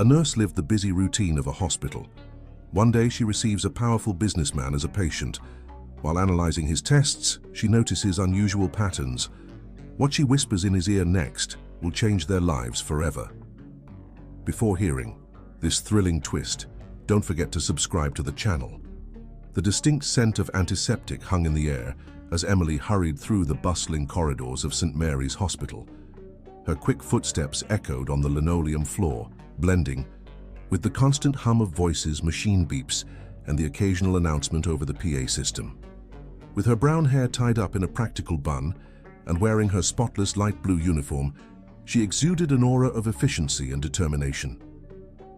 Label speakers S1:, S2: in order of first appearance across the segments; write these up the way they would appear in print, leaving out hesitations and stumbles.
S1: A nurse lived the busy routine of a hospital. One day she receives a powerful businessman as a patient. While analyzing his tests, she notices unusual patterns. What she whispers in his ear next will change their lives forever. Before hearing this thrilling twist, don't forget to subscribe to the channel. The distinct scent of antiseptic hung in the air as Emily hurried through the bustling corridors of St. Mary's Hospital. Her quick footsteps echoed on the linoleum floor, blending with the constant hum of voices, machine beeps, and the occasional announcement over the PA system. With her brown hair tied up in a practical bun and wearing her spotless light blue uniform, she exuded an aura of efficiency and determination.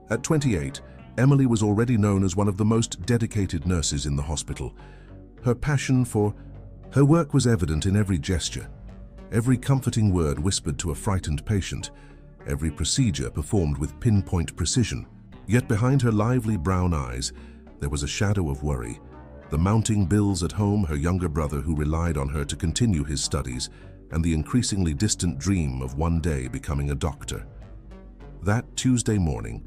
S1: At 28, Emily was already known as one of the most dedicated nurses in the hospital. Her passion for her work was evident in every gesture, every comforting word whispered to a frightened patient, every procedure performed with pinpoint precision. Yet behind her lively brown eyes, there was a shadow of worry. The mounting bills at home, her younger brother who relied on her to continue his studies, and the increasingly distant dream of one day becoming a doctor. That Tuesday morning,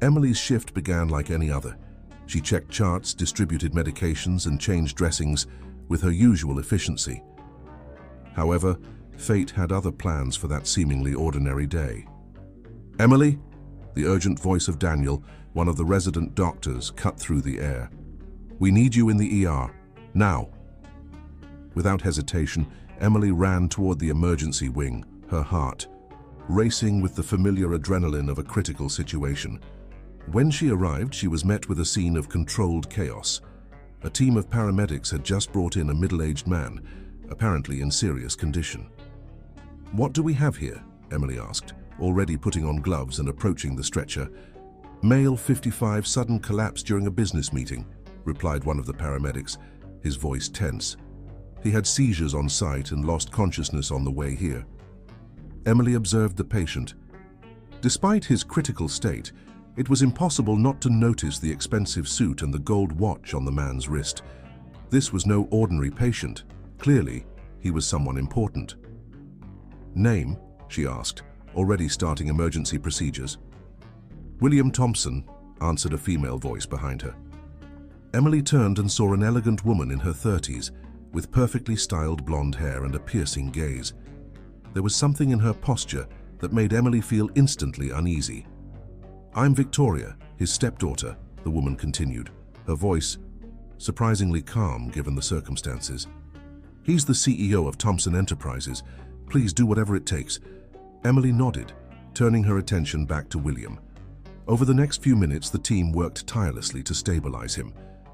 S1: Emily's shift began like any other. She checked charts, distributed medications, and changed dressings with her usual efficiency. However, fate had other plans for that seemingly ordinary day. "Emily?" The urgent voice of Daniel, one of the resident doctors, cut through the air. "We need you in the ER, now." Without hesitation, Emily ran toward the emergency wing, her heart racing with the familiar adrenaline of a critical situation. When she arrived, she was met with a scene of controlled chaos. A team of paramedics had just brought in a middle-aged man, apparently in serious condition. "What do we have here?" Emily asked, already putting on gloves and approaching the stretcher. "Male 55, sudden collapse during a business meeting," replied one of the paramedics, his voice tense. He had seizures on site and lost consciousness on the way here. Emily observed the patient. Despite his critical state, it was impossible not to notice the expensive suit and the gold watch on the man's wrist. This was no ordinary patient. Clearly, he was someone important. "Name?" she asked, already starting emergency procedures. "William Thompson," answered a female voice behind her. Emily turned and saw an elegant woman in her 30s, with perfectly styled blonde hair and a piercing gaze. There was something in her posture that made Emily feel instantly uneasy. "I'm Victoria, his stepdaughter," the woman continued, her voice surprisingly calm given the circumstances. "He's the CEO of Thompson Enterprises. Please do whatever it takes." Emily nodded, turning her attention back to William. Over the next few minutes, the team worked tirelessly to stabilize him.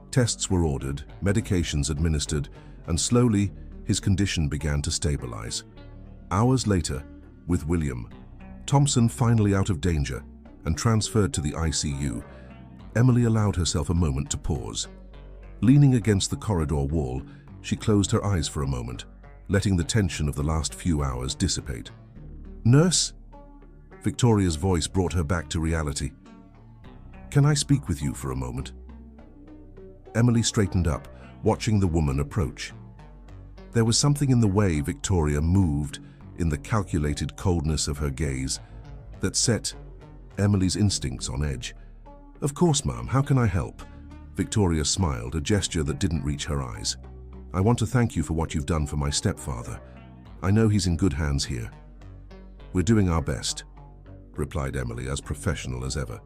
S1: Tests were ordered, medications administered, and slowly his condition began to stabilize. Hours later, with William Thompson finally out of danger and transferred to the ICU, Emily allowed herself a moment to pause. Leaning against the corridor wall, she closed her eyes for a moment, letting the tension of the last few hours dissipate. "Nurse?" Victoria's voice brought her back to reality. "Can I speak with you for a moment?" Emily straightened up, watching the woman approach. There was something in the way Victoria moved, in the calculated coldness of her gaze, that set Emily's instincts on edge. "Of course, ma'am. How can I help?" Victoria smiled, a gesture that didn't reach her eyes. "I want to thank you for what you've done for my stepfather. I know he's in good hands here." "We're doing our best," replied Emily, as professional as ever.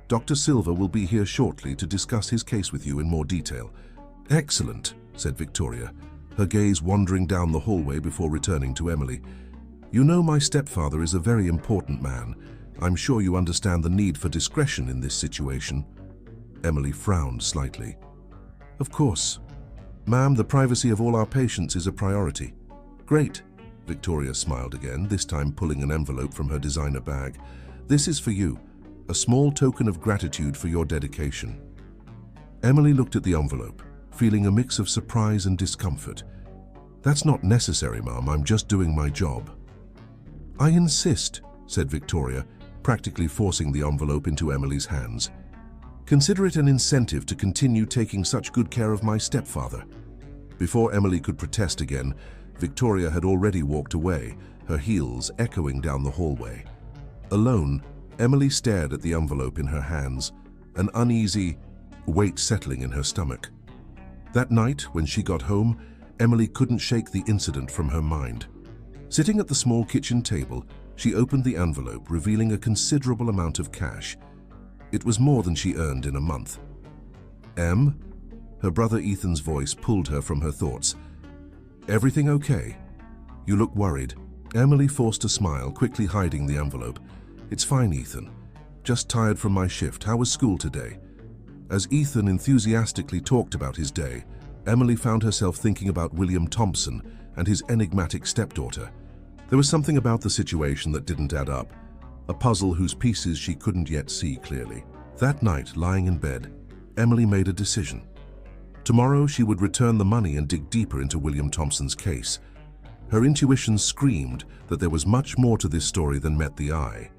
S1: "Dr. Silva will be here shortly to discuss his case with you in more detail." "Excellent," said Victoria, her gaze wandering down the hallway before returning to Emily. "You know my stepfather is a very important man. I'm sure you understand the need for discretion in this situation." Emily frowned slightly. "Of course. Ma'am, the privacy of all our patients is a priority." "Great." Victoria smiled again, this time pulling an envelope from her designer bag. "This is for you, a small token of gratitude for your dedication." Emily looked at the envelope, feeling a mix of surprise and discomfort. "That's not necessary, ma'am. I'm just doing my job." "I insist," said Victoria, practically forcing the envelope into Emily's hands. "Consider it an incentive to continue taking such good care of my stepfather." Before Emily could protest again, Victoria had already walked away, her heels echoing down the hallway. Alone, Emily stared at the envelope in her hands, an uneasy weight settling in her stomach. That night, when she got home, Emily couldn't shake the incident from her mind. Sitting at the small kitchen table, she opened the envelope, revealing a considerable amount of cash. It was more than she earned in a month. Em? Her brother Ethan's voice pulled her from her thoughts. Everything okay? You look worried. Emily forced a smile, quickly hiding the envelope. It's fine, Ethan. Just tired from my shift. How was school today? As Ethan enthusiastically talked about his day, Emily found herself thinking about William Thompson and his enigmatic stepdaughter. There was something about the situation that didn't add up, a puzzle whose pieces she couldn't yet see clearly. That night, lying in bed, Emily made a decision. Tomorrow she would return the money and dig deeper into William Thompson's case. Her intuition screamed that there was much more to this story than met the eye,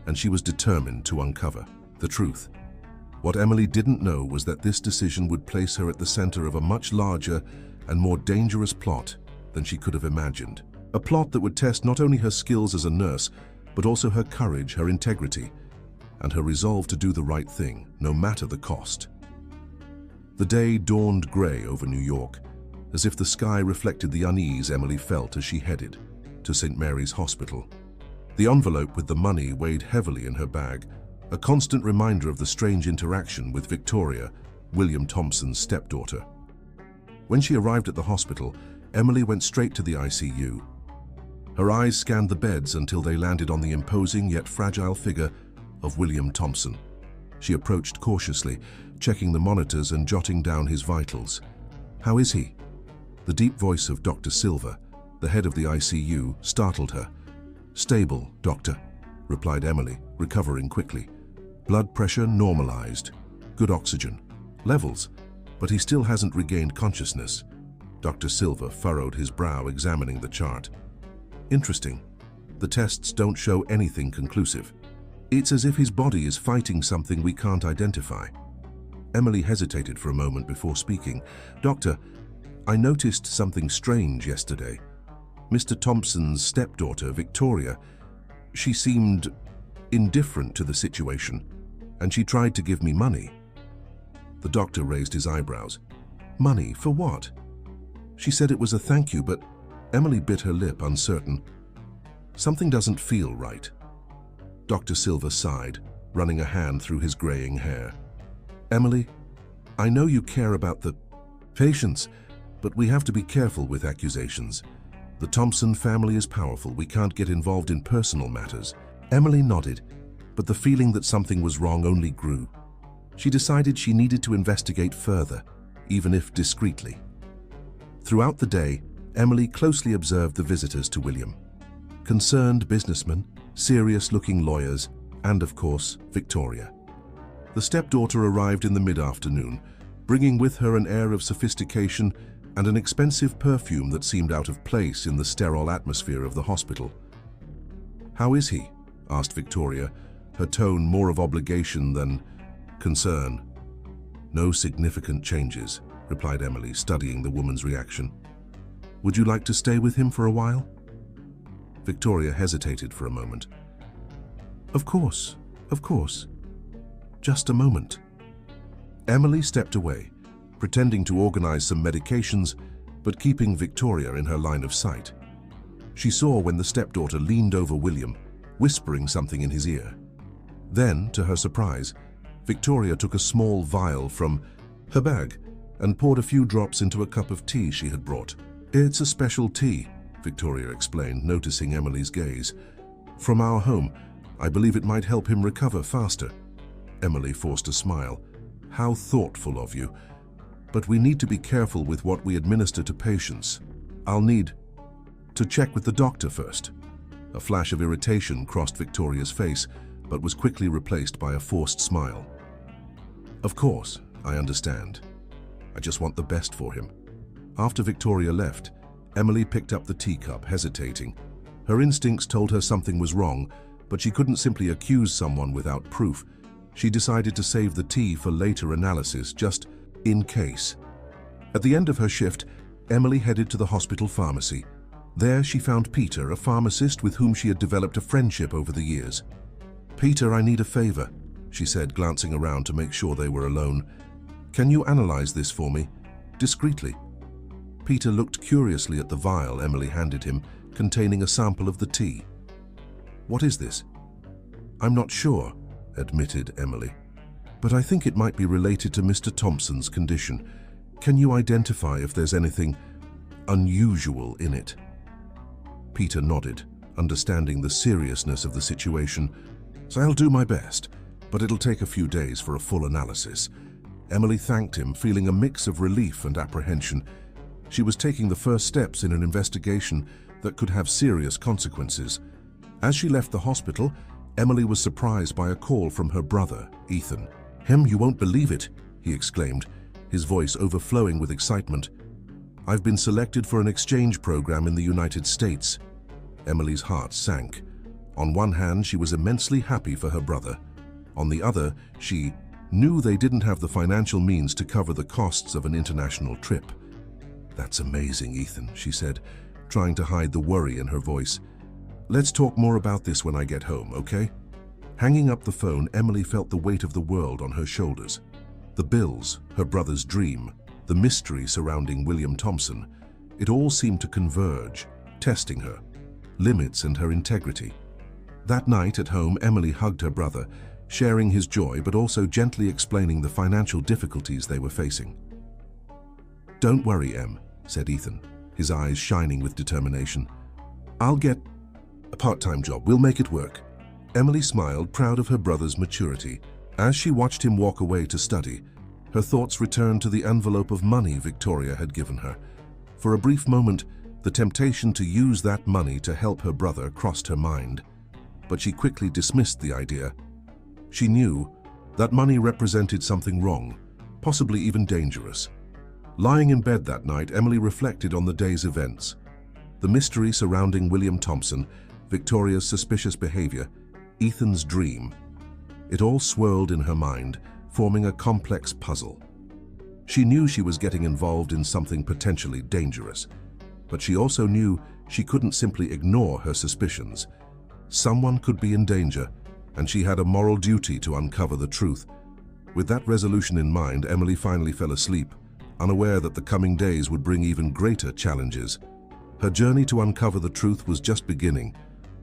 S1: and she was determined to uncover the truth. What Emily didn't know was that this decision would place her at the center of a much larger and more dangerous plot than she could have imagined. A plot that would test not only her skills as a nurse, but also her courage, her integrity, and her resolve to do the right thing, no matter the cost. The day dawned gray over New York, as if the sky reflected the unease Emily felt as she headed to St. Mary's Hospital. The envelope with the money weighed heavily in her bag, a constant reminder of the strange interaction with Victoria, William Thompson's stepdaughter. When she arrived at the hospital, Emily went straight to the ICU. Her eyes scanned the beds until they landed on the imposing yet fragile figure of William Thompson. She approached cautiously, checking the monitors and jotting down his vitals. How is he? The deep voice of Dr. Silver, the head of the ICU, startled her. Stable, doctor, replied Emily, recovering quickly. Blood pressure normalized. Good oxygen levels, but he still hasn't regained consciousness. Dr. Silver furrowed his brow, examining the chart. Interesting. The tests don't show anything conclusive. It's as if his body is fighting something we can't identify. Emily hesitated for a moment before speaking. Doctor, I noticed something strange yesterday. Mr. Thompson's stepdaughter, Victoria, she seemed indifferent to the situation, and she tried to give me money. The doctor raised his eyebrows. Money for what? She said it was a thank you, but Emily bit her lip, uncertain. Something doesn't feel right. Dr. Silver sighed, running a hand through his graying hair. Emily, I know you care about the patients, but we have to be careful with accusations. The Thompson family is powerful. We can't get involved in personal matters. Emily nodded, but the feeling that something was wrong only grew. She decided she needed to investigate further, even if discreetly. Throughout the day, Emily closely observed the visitors to William. Concerned businessmen, serious-looking lawyers, and of course, Victoria. The stepdaughter arrived in the mid-afternoon, bringing with her an air of sophistication and an expensive perfume that seemed out of place in the sterile atmosphere of the hospital. How is he? Asked Victoria, her tone more of obligation than concern. No significant changes, replied Emily, studying the woman's reaction. Would you like to stay with him for a while? Victoria hesitated for a moment. Of course. Just a moment. Emily stepped away, pretending to organize some medications, but keeping Victoria in her line of sight. She saw when the stepdaughter leaned over William, whispering something in his ear. Then, to her surprise, Victoria took a small vial from her bag and poured a few drops into a cup of tea she had brought. It's a special tea, Victoria explained, noticing Emily's gaze. From our home, I believe it might help him recover faster. Emily forced a smile. How thoughtful of you. But we need to be careful with what we administer to patients. I'll need to check with the doctor first. A flash of irritation crossed Victoria's face, but was quickly replaced by a forced smile. Of course, I understand. I just want the best for him. After Victoria left, Emily picked up the teacup, hesitating. Her instincts told her something was wrong, but she couldn't simply accuse someone without proof. She decided to save the tea for later analysis, just in case. At the end of her shift, Emily headed to the hospital pharmacy. There she found Peter, a pharmacist with whom she had developed a friendship over the years. "Peter, I need a favor," she said, glancing around to make sure they were alone. "Can you analyze this for me? Discreetly." Peter looked curiously at the vial Emily handed him, containing a sample of the tea. "What is this?" "I'm not sure," admitted Emily, "but I think it might be related to Mr. Thompson's condition. Can you identify if there's anything unusual in it?" Peter nodded, understanding the seriousness of the situation. "So I'll do my best, but it'll take a few days for a full analysis." Emily thanked him, feeling a mix of relief and apprehension. She was taking the first steps in an investigation that could have serious consequences. As she left the hospital, Emily was surprised by a call from her brother, Ethan. You won't believe it," he exclaimed, his voice overflowing with excitement. "I've been selected for an exchange program in the United States." Emily's heart sank. On one hand, she was immensely happy for her brother. On the other, she knew they didn't have the financial means to cover the costs of an international trip. "That's amazing, Ethan," she said, trying to hide the worry in her voice. "Let's talk more about this when I get home, okay?" Hanging up the phone, Emily felt the weight of the world on her shoulders. The bills, her brother's dream, the mystery surrounding William Thompson, it all seemed to converge, testing her limits and her integrity. That night at home, Emily hugged her brother, sharing his joy but also gently explaining the financial difficulties they were facing. "Don't worry, Em," said Ethan, his eyes shining with determination. "I'll get a part-time job. We'll make it work." Emily smiled, proud of her brother's maturity. As she watched him walk away to study, her thoughts returned to the envelope of money Victoria had given her. For a brief moment, the temptation to use that money to help her brother crossed her mind, but she quickly dismissed the idea. She knew that money represented something wrong, possibly even dangerous. Lying in bed that night, Emily reflected on the day's events. The mystery surrounding William Thompson, Victoria's suspicious behavior, Ethan's dream. It all swirled in her mind, forming a complex puzzle. She knew she was getting involved in something potentially dangerous, but she also knew she couldn't simply ignore her suspicions. Someone could be in danger, and she had a moral duty to uncover the truth. With that resolution in mind, Emily finally fell asleep, unaware that the coming days would bring even greater challenges. Her journey to uncover the truth was just beginning,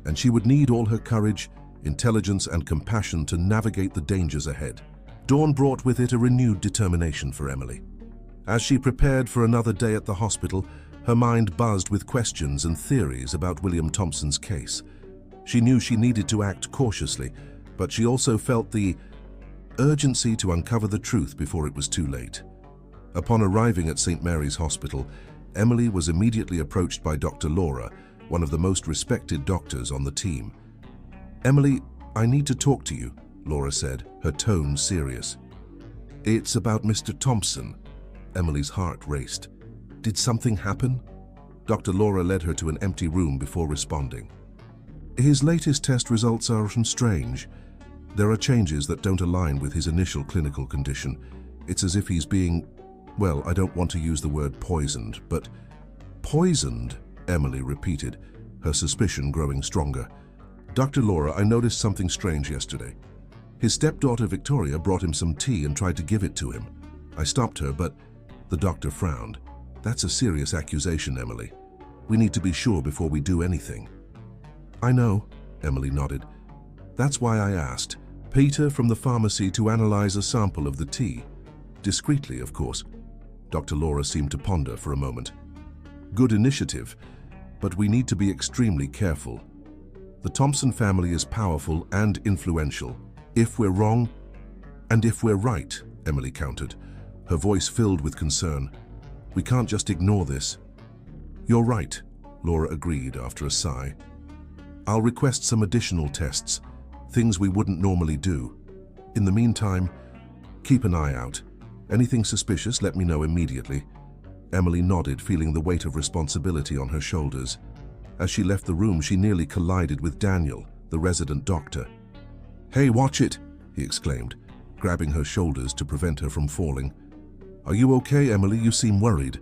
S1: and she would need all her courage, intelligence, and compassion to navigate the dangers ahead. Dawn brought with it a renewed determination for Emily. As she prepared for another day at the hospital, her mind buzzed with questions and theories about William Thompson's case. She knew she needed to act cautiously, but she also felt the urgency to uncover the truth before it was too late. Upon arriving at St. Mary's Hospital, Emily was immediately approached by Dr. Laura, one of the most respected doctors on the team. "Emily, I need to talk to you," Laura said, her tone serious. "It's about Mr. Thompson." Emily's heart raced. "Did something happen?" Dr. Laura led her to an empty room before responding. "His latest test results are strange. There are changes that don't align with his initial clinical condition. It's as if he's being, well, I don't want to use the word poisoned, but..." "Poisoned?" Emily repeated, her suspicion growing stronger. "Dr. Laura, I noticed something strange yesterday. His stepdaughter Victoria brought him some tea and tried to give it to him. I stopped her, but..." The doctor frowned. "That's a serious accusation, Emily. We need to be sure before we do anything." "I know," Emily nodded. "That's why I asked Peter from the pharmacy to analyze a sample of the tea. Discreetly, of course." Dr. Laura seemed to ponder for a moment. "Good initiative, but we need to be extremely careful. The Thompson family is powerful and influential. If we're wrong, and if we're right," Emily countered, her voice filled with concern. "We can't just ignore this." "You're right," Laura agreed after a sigh. "I'll request some additional tests, things we wouldn't normally do. In the meantime, keep an eye out. Anything suspicious, let me know immediately." Emily nodded, feeling the weight of responsibility on her shoulders. As she left the room, she nearly collided with Daniel, the resident doctor. "Hey, watch it!" he exclaimed, grabbing her shoulders to prevent her from falling. "Are you okay, Emily? You seem worried."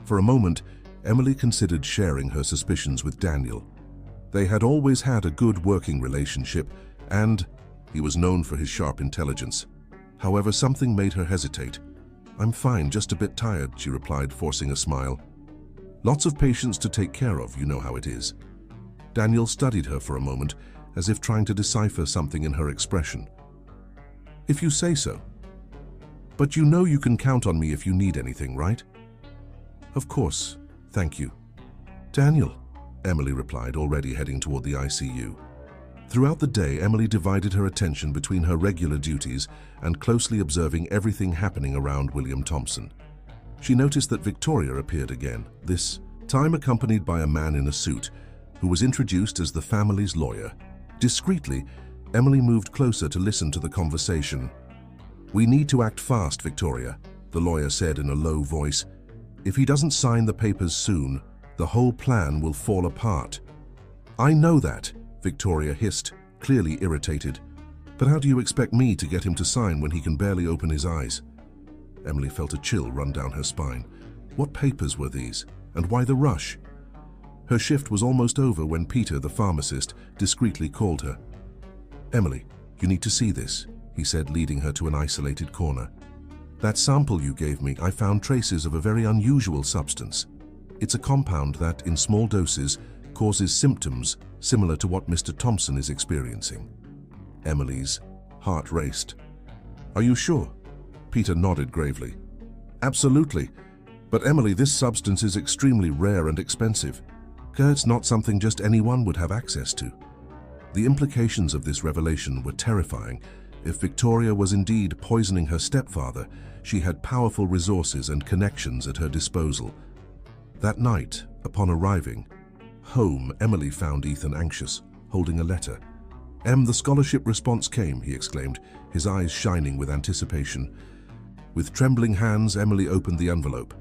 S1: For a moment, Emily considered sharing her suspicions with Daniel. They had always had a good working relationship, And he was known for his sharp intelligence. However, something made her hesitate. "I'm fine, just a bit tired," she replied, forcing a smile. "Lots of patients to take care of, you know how it is." Daniel studied her for a moment, as if trying to decipher something in her expression. "If you say so. But you know you can count on me if you need anything, right?" "Of course, thank you." "Daniel," Emily replied, already heading toward the ICU. Throughout the day, Emily divided her attention between her regular duties and closely observing everything happening around William Thompson. She noticed that Victoria appeared again, this time accompanied by a man in a suit, who was introduced as the family's lawyer. Discreetly, Emily moved closer to listen to the conversation. "We need to act fast, Victoria," the lawyer said in a low voice. "If he doesn't sign the papers soon, the whole plan will fall apart." "I know that," Victoria hissed, clearly irritated. "But how do you expect me to get him to sign when he can barely open his eyes?" Emily felt a chill run down her spine. What papers were these? And why the rush? Her shift was almost over when Peter, the pharmacist, discreetly called her. "Emily, you need to see this," he said, leading her to an isolated corner. "That sample you gave me, I found traces of a very unusual substance. It's a compound that, in small doses, causes symptoms similar to what Mr. Thompson is experiencing." Emily's heart raced. "Are you sure?" Peter nodded gravely. "Absolutely. But Emily, this substance is extremely rare and expensive. It's not something just anyone would have access to." The implications of this revelation were terrifying. If Victoria was indeed poisoning her stepfather, she had powerful resources and connections at her disposal. That night, upon arriving home, Emily found Ethan anxious, holding a letter. "The scholarship response came," he exclaimed, his eyes shining with anticipation. With trembling hands, Emily opened the envelope.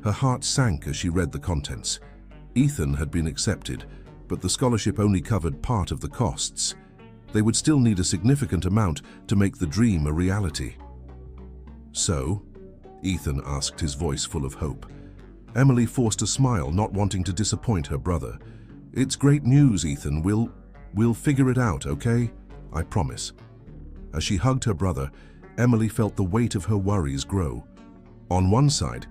S1: Her heart sank as she read the contents. Ethan had been accepted, but the scholarship only covered part of the costs. They would still need a significant amount to make the dream a reality. "So?" Ethan asked, his voice full of hope. Emily forced a smile, not wanting to disappoint her brother. "It's great news, Ethan. We'll figure it out, okay? I promise." As she hugged her brother, Emily felt the weight of her worries grow. On one side,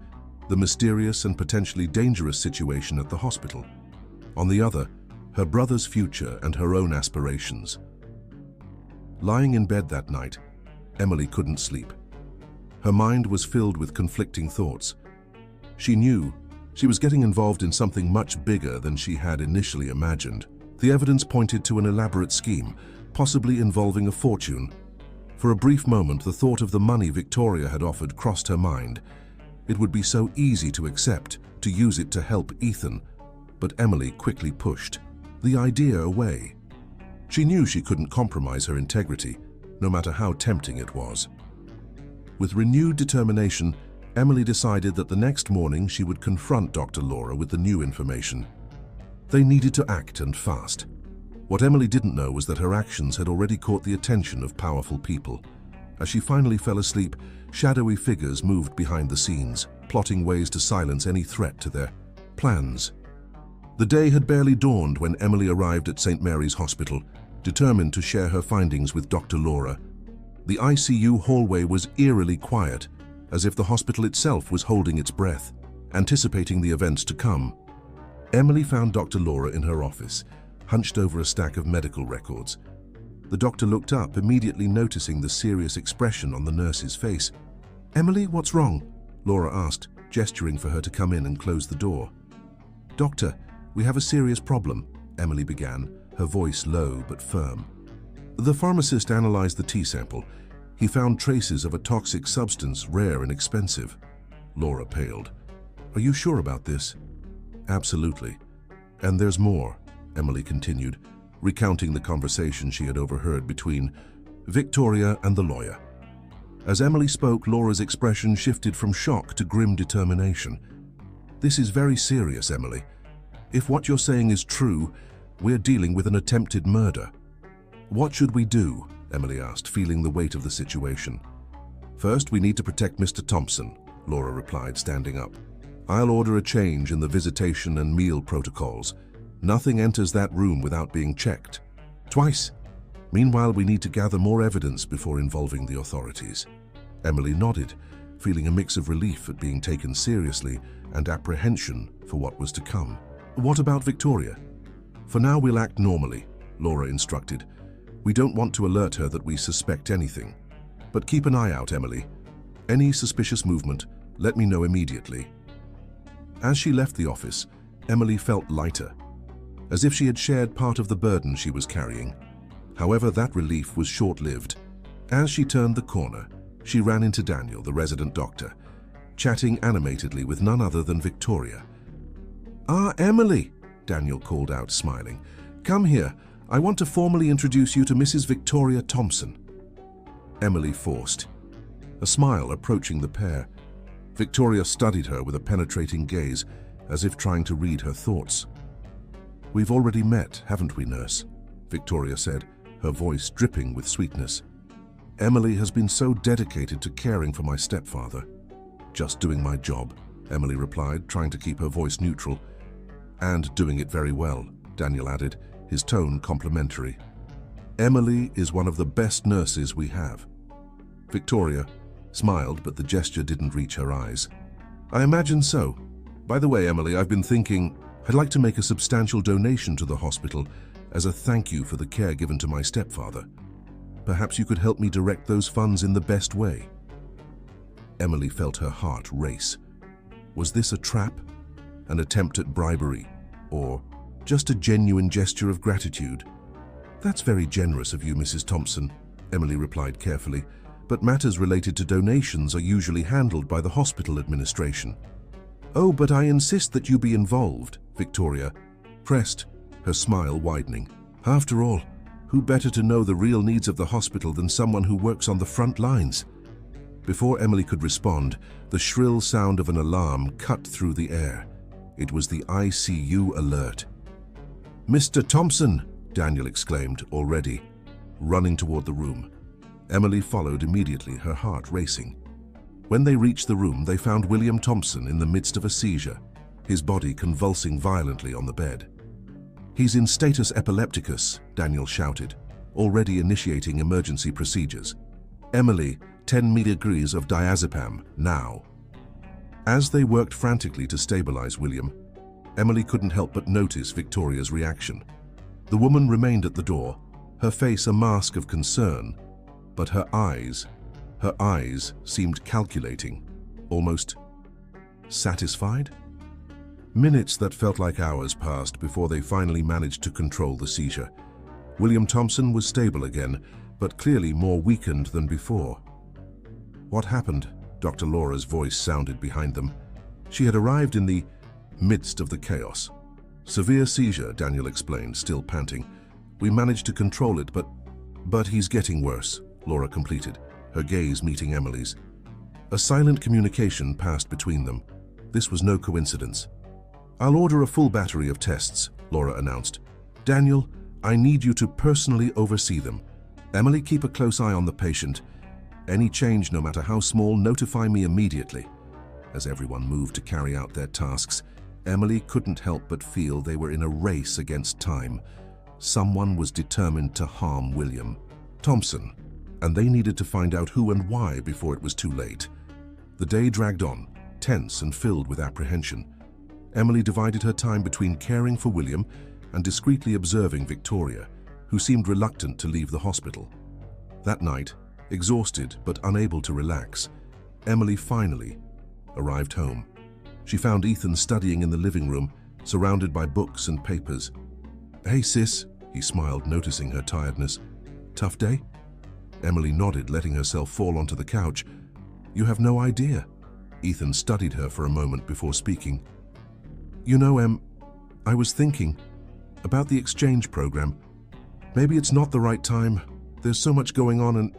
S1: the mysterious and potentially dangerous situation at the hospital. On the other, her brother's future and her own aspirations. Lying in bed that night, Emily couldn't sleep. Her mind was filled with conflicting thoughts. She knew she was getting involved in something much bigger than she had initially imagined. The evidence pointed to an elaborate scheme, possibly involving a fortune. For a brief moment, the thought of the money Victoria had offered crossed her mind. It would be so easy to accept, to use it to help Ethan. But Emily quickly pushed the idea away. She knew she couldn't compromise her integrity, no matter how tempting it was. With renewed determination, Emily decided that the next morning she would confront Dr. Laura with the new information. They needed to act, and fast. What Emily didn't know was that her actions had already caught the attention of powerful people. As she finally fell asleep, shadowy figures moved behind the scenes, plotting ways to silence any threat to their plans. The day had barely dawned when Emily arrived at St. Mary's Hospital, determined to share her findings with Dr. Laura. The ICU hallway was eerily quiet, as if the hospital itself was holding its breath, anticipating the events to come. Emily found Dr. Laura in her office, hunched over a stack of medical records. The doctor looked up, immediately noticing the serious expression on the nurse's face. "Emily, what's wrong?" Laura asked, gesturing for her to come in and close the door. "Doctor, we have a serious problem," Emily began, her voice low but firm. The pharmacist analyzed the tea sample. He found traces of a toxic substance, rare and expensive. Laura paled. "Are you sure about this?" "Absolutely. And there's more," Emily continued, recounting the conversation she had overheard between Victoria and the lawyer. As Emily spoke, Laura's expression shifted from shock to grim determination. "This is very serious, Emily. If what you're saying is true, we're dealing with an attempted murder." "What should we do?" Emily asked, feeling the weight of the situation. "First, we need to protect Mr. Thompson," Laura replied, standing up. "I'll order a change in the visitation and meal protocols. Nothing enters that room without being checked. Twice." Meanwhile, we need to gather more evidence before involving the authorities." Emily nodded, feeling a mix of relief at being taken seriously and apprehension for what was to come. "What about Victoria?" "For now, we'll act normally," Laura instructed. "We don't want to alert her that we suspect anything. But keep an eye out, Emily. Any suspicious movement, let me know immediately." As she left the office, Emily felt lighter, as if she had shared part of the burden she was carrying. However, that relief was short-lived. As she turned the corner, she ran into Daniel, the resident doctor, chatting animatedly with none other than Victoria. "Ah, Emily," Daniel called out, smiling. "Come here. I want to formally introduce you to Mrs. Victoria Thompson." Emily forced a smile approaching the pair. Victoria studied her with a penetrating gaze, as if trying to read her thoughts. "We've already met, haven't we, nurse?" Victoria said, her voice dripping with sweetness. "Emily has been so dedicated to caring for my stepfather." "Just doing my job," Emily replied, trying to keep her voice neutral. "And doing it very well," Daniel added, his tone complimentary. "Emily is one of the best nurses we have." Victoria smiled, but the gesture didn't reach her eyes. "I imagine so. By the way, Emily, I've been thinking I'd like to make a substantial donation to the hospital as a thank you for the care given to my stepfather. Perhaps you could help me direct those funds in the best way." Emily felt her heart race. Was this a trap, an attempt at bribery, or just a genuine gesture of gratitude? "That's very generous of you, Mrs. Thompson," Emily replied carefully, "but matters related to donations are usually handled by the hospital administration." "Oh, but I insist that you be involved," Victoria pressed, her smile widening. "After all, who better to know the real needs of the hospital than someone who works on the front lines?" Before Emily could respond, the shrill sound of an alarm cut through the air. It was the ICU alert. "Mr. Thompson!" Daniel exclaimed, already running toward the room. Emily followed immediately, her heart racing. When they reached the room, they found William Thompson in the midst of a seizure, his body convulsing violently on the bed. "He's in status epilepticus," Daniel shouted, already initiating emergency procedures. "Emily, 10 milligrams of diazepam, now." As they worked frantically to stabilize William, Emily couldn't help but notice Victoria's reaction. The woman remained at the door, her face a mask of concern, but her eyes seemed calculating, almost satisfied. Minutes that felt like hours passed before they finally managed to control the seizure. William Thompson was stable again, but clearly more weakened than before. "What happened?" Dr. Laura's voice sounded behind them. She had arrived in the midst of the chaos. "Severe seizure," Daniel explained, still panting. "We managed to control it, but he's getting worse," Laura completed, her gaze meeting Emily's. A silent communication passed between them. This was no coincidence. "I'll order a full battery of tests," Laura announced. "Daniel, I need you to personally oversee them. Emily, keep a close eye on the patient. Any change, no matter how small, notify me immediately." As everyone moved to carry out their tasks, Emily couldn't help but feel they were in a race against time. Someone was determined to harm William Thompson, and they needed to find out who and why before it was too late. The day dragged on, tense and filled with apprehension. Emily divided her time between caring for William and discreetly observing Victoria, who seemed reluctant to leave the hospital. That night, exhausted but unable to relax, Emily finally arrived home. She found Ethan studying in the living room, surrounded by books and papers. "Hey, sis," he smiled, noticing her tiredness. "Tough day?" Emily nodded, letting herself fall onto the couch. "You have no idea." Ethan studied her for a moment before speaking. "You know, I was thinking about the exchange program. Maybe it's not the right time. There's so much going on and—"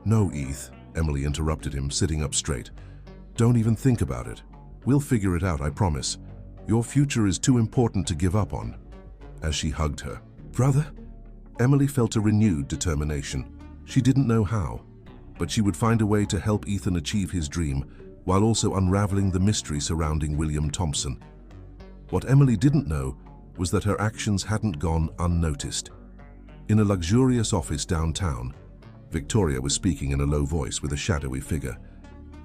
S1: "No, Eth," Emily interrupted him, sitting up straight. "Don't even think about it. We'll figure it out, I promise. Your future is too important to give up on." As she hugged her brother, Emily felt a renewed determination. She didn't know how, but she would find a way to help Ethan achieve his dream while also unraveling the mystery surrounding William Thompson. What Emily didn't know was that her actions hadn't gone unnoticed. In a luxurious office downtown, Victoria was speaking in a low voice with a shadowy figure.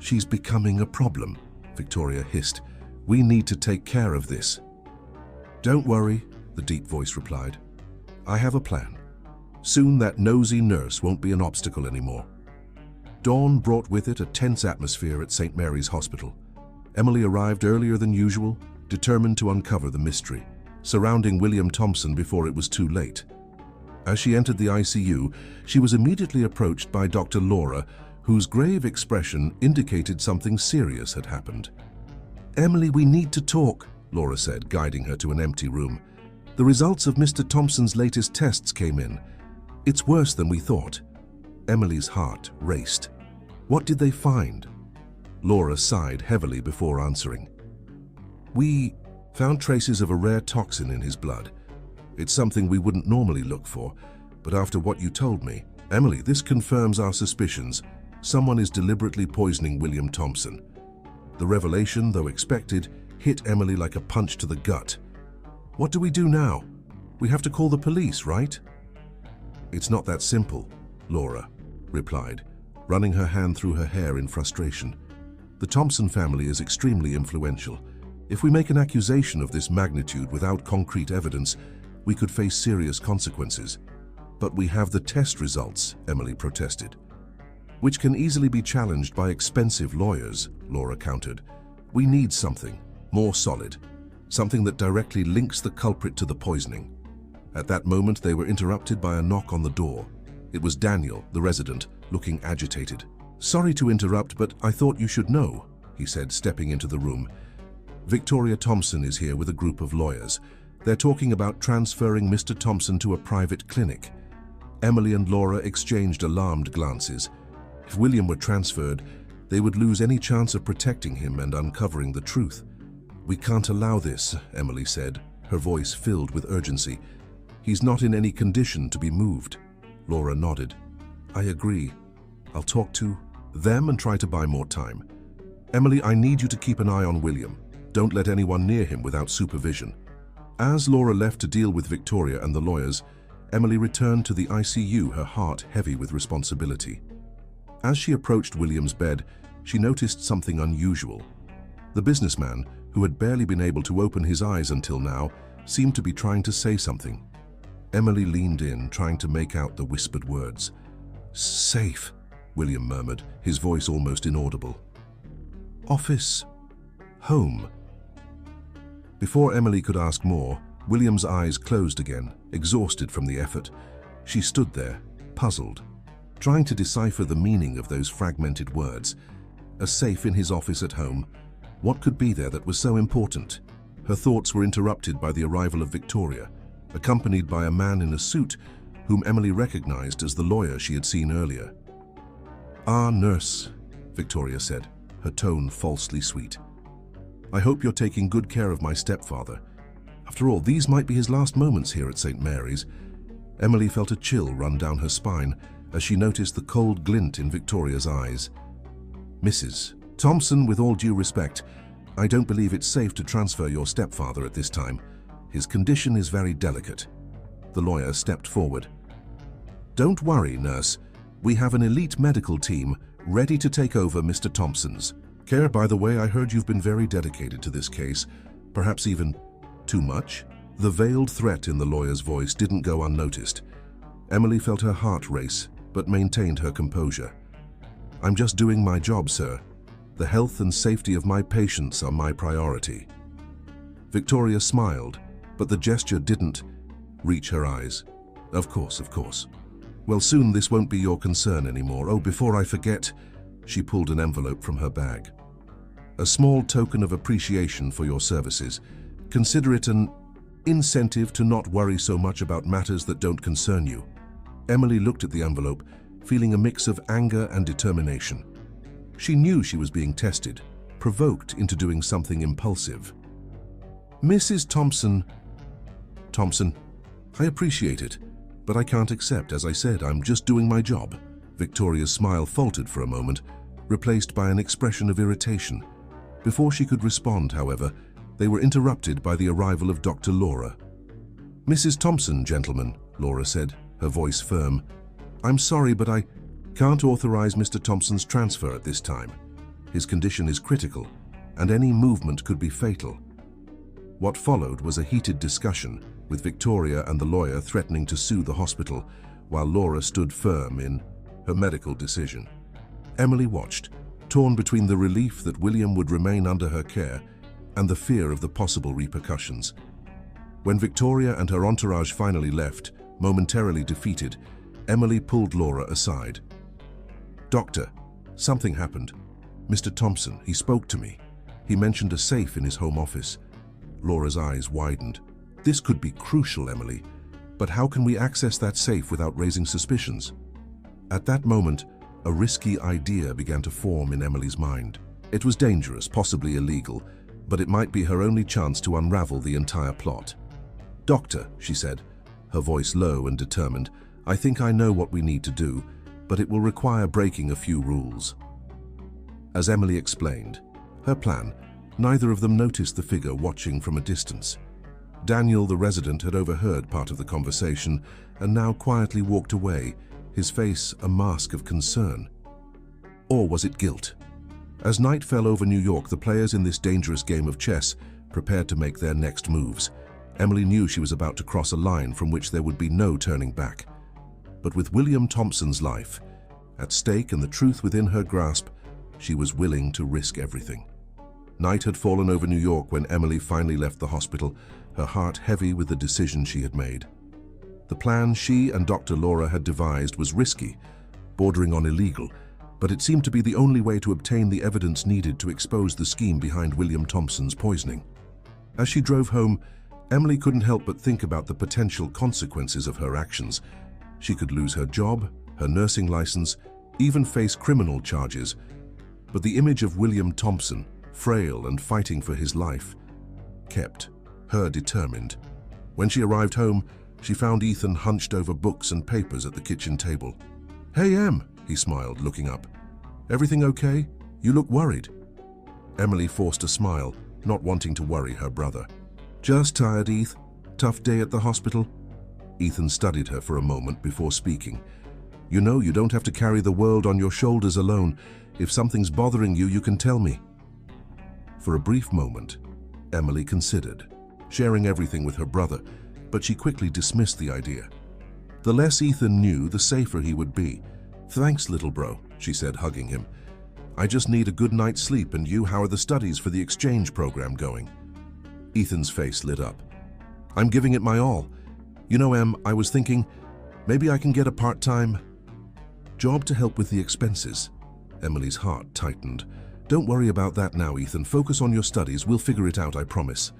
S1: "She's becoming a problem," Victoria hissed. "We need to take care of this." "Don't worry," the deep voice replied. "I have a plan. Soon that nosy nurse won't be an obstacle anymore." Dawn brought with it a tense atmosphere at St. Mary's Hospital. Emily arrived earlier than usual, determined to uncover the mystery surrounding William Thompson before it was too late. As she entered the ICU, she was immediately approached by Dr. Laura, whose grave expression indicated something serious had happened. "Emily, we need to talk," Laura said, guiding her to an empty room. "The results of Mr. Thompson's latest tests came in. It's worse than we thought." Emily's heart raced. "What did they find?" Laura sighed heavily before answering. "We found traces of a rare toxin in his blood. It's something we wouldn't normally look for, but after what you told me, Emily, this confirms our suspicions. Someone is deliberately poisoning William Thompson." The revelation, though expected, hit Emily like a punch to the gut. "What do we do now? We have to call the police, right?" "It's not that simple," Laura replied, running her hand through her hair in frustration. "The Thompson family is extremely influential. If we make an accusation of this magnitude without concrete evidence, we could face serious consequences." "But we have the test results," Emily protested. "Which can easily be challenged by expensive lawyers," Laura countered. "We need something more solid, something that directly links the culprit to the poisoning." At that moment, they were interrupted by a knock on the door. It was Daniel, the resident, looking agitated. "Sorry to interrupt, but I thought you should know," he said, stepping into the room. "Victoria Thompson is here with a group of lawyers. They're talking about transferring Mr. Thompson to a private clinic." Emily and Laura exchanged alarmed glances. If William were transferred, they would lose any chance of protecting him and uncovering the truth. "We can't allow this," Emily said, her voice filled with urgency. "He's not in any condition to be moved." Laura nodded. "I agree. I'll talk to them and try to buy more time. Emily, I need you to keep an eye on William. Don't let anyone near him without supervision." As Laura left to deal with Victoria and the lawyers, Emily returned to the ICU, her heart heavy with responsibility. As she approached William's bed, she noticed something unusual. The businessman, who had barely been able to open his eyes until now, seemed to be trying to say something. Emily leaned in, trying to make out the whispered words. "Safe," William murmured, his voice almost inaudible. "Office. Home." Before Emily could ask more, William's eyes closed again, exhausted from the effort. She stood there, puzzled, trying to decipher the meaning of those fragmented words. A safe in his office at home. What could be there that was so important? Her thoughts were interrupted by the arrival of Victoria, accompanied by a man in a suit whom Emily recognized as the lawyer she had seen earlier. "Ah, nurse," Victoria said, her tone falsely sweet. "I hope you're taking good care of my stepfather. After all, these might be his last moments here at St. Mary's." Emily felt a chill run down her spine as she noticed the cold glint in Victoria's eyes. "Mrs. Thompson, with all due respect, I don't believe it's safe to transfer your stepfather at this time. His condition is very delicate." The lawyer stepped forward. "Don't worry, nurse. We have an elite medical team ready to take over Mr. Thompson's care. By the way, I heard you've been very dedicated to this case, perhaps even too much." The veiled threat in the lawyer's voice didn't go unnoticed. Emily felt her heart race, but maintained her composure. "I'm just doing my job, sir. The health and safety of my patients are my priority." Victoria smiled, but the gesture didn't reach her eyes. Of course. Well, soon this won't be your concern anymore. Oh, before I forget," she pulled an envelope from her bag. "A small token of appreciation for your services. Consider it an incentive to not worry so much about matters that don't concern you." Emily looked at the envelope, feeling a mix of anger and determination. She knew she was being tested, provoked into doing something impulsive. "Mrs. Thompson, I appreciate it, but I can't accept. As I said, I'm just doing my job." Victoria's smile faltered for a moment, replaced by an expression of irritation. Before she could respond, however, they were interrupted by the arrival of Dr. Laura. "Mrs. Thompson, gentlemen," Laura said, her voice firm. "I'm sorry, but I can't authorize Mr. Thompson's transfer at this time. His condition is critical, and any movement could be fatal." What followed was a heated discussion, with Victoria and the lawyer threatening to sue the hospital, while Laura stood firm in her medical decision. Emily watched, torn between the relief that William would remain under her care and the fear of the possible repercussions. When Victoria and her entourage finally left, momentarily defeated, Emily pulled Laura aside. "Doctor, something happened. Mr. Thompson, he spoke to me. He mentioned a safe in his home office." Laura's eyes widened. "This could be crucial, Emily. But how can we access that safe without raising suspicions?" At that moment, a risky idea began to form in Emily's mind. It was dangerous, possibly illegal, but it might be her only chance to unravel the entire plot. "Doctor," she said, her voice low and determined, "I think I know what we need to do, but it will require breaking a few rules." As Emily explained her plan, neither of them noticed the figure watching from a distance. Daniel, the resident, had overheard part of the conversation and now quietly walked away, his face a mask of concern. Or was it guilt? As night fell over New York, the players in this dangerous game of chess prepared to make their next moves. Emily knew she was about to cross a line from which there would be no turning back. But with William Thompson's life at stake and the truth within her grasp, she was willing to risk everything. Night had fallen over New York when Emily finally left the hospital, her heart heavy with the decision she had made. The plan she and Dr. Laura had devised was risky, bordering on illegal, but it seemed to be the only way to obtain the evidence needed to expose the scheme behind William Thompson's poisoning. As she drove home, Emily couldn't help but think about the potential consequences of her actions. She could lose her job, her nursing license, even face criminal charges. But the image of William Thompson, frail and fighting for his life, kept her determined. When she arrived home, she found Ethan hunched over books and papers at the kitchen table. "Hey, Em," he smiled, looking up. "Everything okay? You look worried." Emily forced a smile, not wanting to worry her brother. "Just tired, Eth. Tough day at the hospital." Ethan studied her for a moment before speaking. "You know, you don't have to carry the world on your shoulders alone. If something's bothering you, you can tell me." For a brief moment, Emily considered sharing everything with her brother, but she quickly dismissed the idea. The less Ethan knew, the safer he would be. "Thanks, little bro," she said, hugging him. "I just need a good night's sleep, and you, how are the studies for the exchange program going?" Ethan's face lit up. "I'm giving it my all. You know, Em, I was thinking, maybe I can get a part-time job to help with the expenses." Emily's heart tightened. "Don't worry about that now, Ethan. Focus on your studies. We'll figure it out, I promise."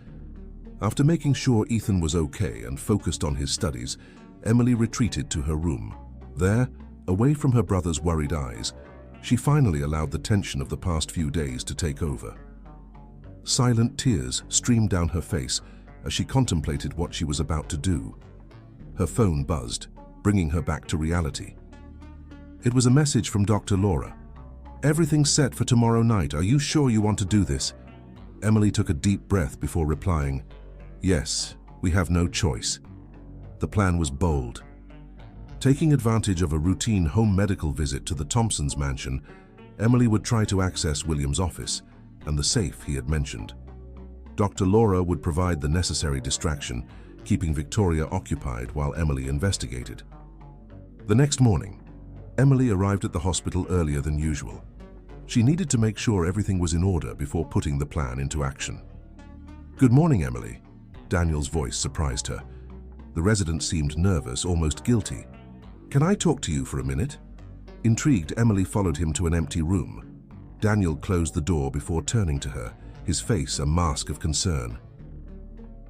S1: After making sure Ethan was okay and focused on his studies, Emily retreated to her room. There, away from her brother's worried eyes, she finally allowed the tension of the past few days to take over. Silent tears streamed down her face as she contemplated what she was about to do. Her phone buzzed, bringing her back to reality. It was a message from Dr. Laura. "Everything's set for tomorrow night. Are you sure you want to do this?" Emily took a deep breath before replying, "Yes, we have no choice." The plan was bold. Taking advantage of a routine home medical visit to the Thompsons' mansion, Emily would try to access William's office and the safe he had mentioned. Dr. Laura would provide the necessary distraction, keeping Victoria occupied while Emily investigated. The next morning, Emily arrived at the hospital earlier than usual. She needed to make sure everything was in order before putting the plan into action. "Good morning, Emily." Daniel's voice surprised her. The resident seemed nervous, almost guilty. "Can I talk to you for a minute?" Intrigued, Emily followed him to an empty room. Daniel closed the door before turning to her, his face a mask of concern.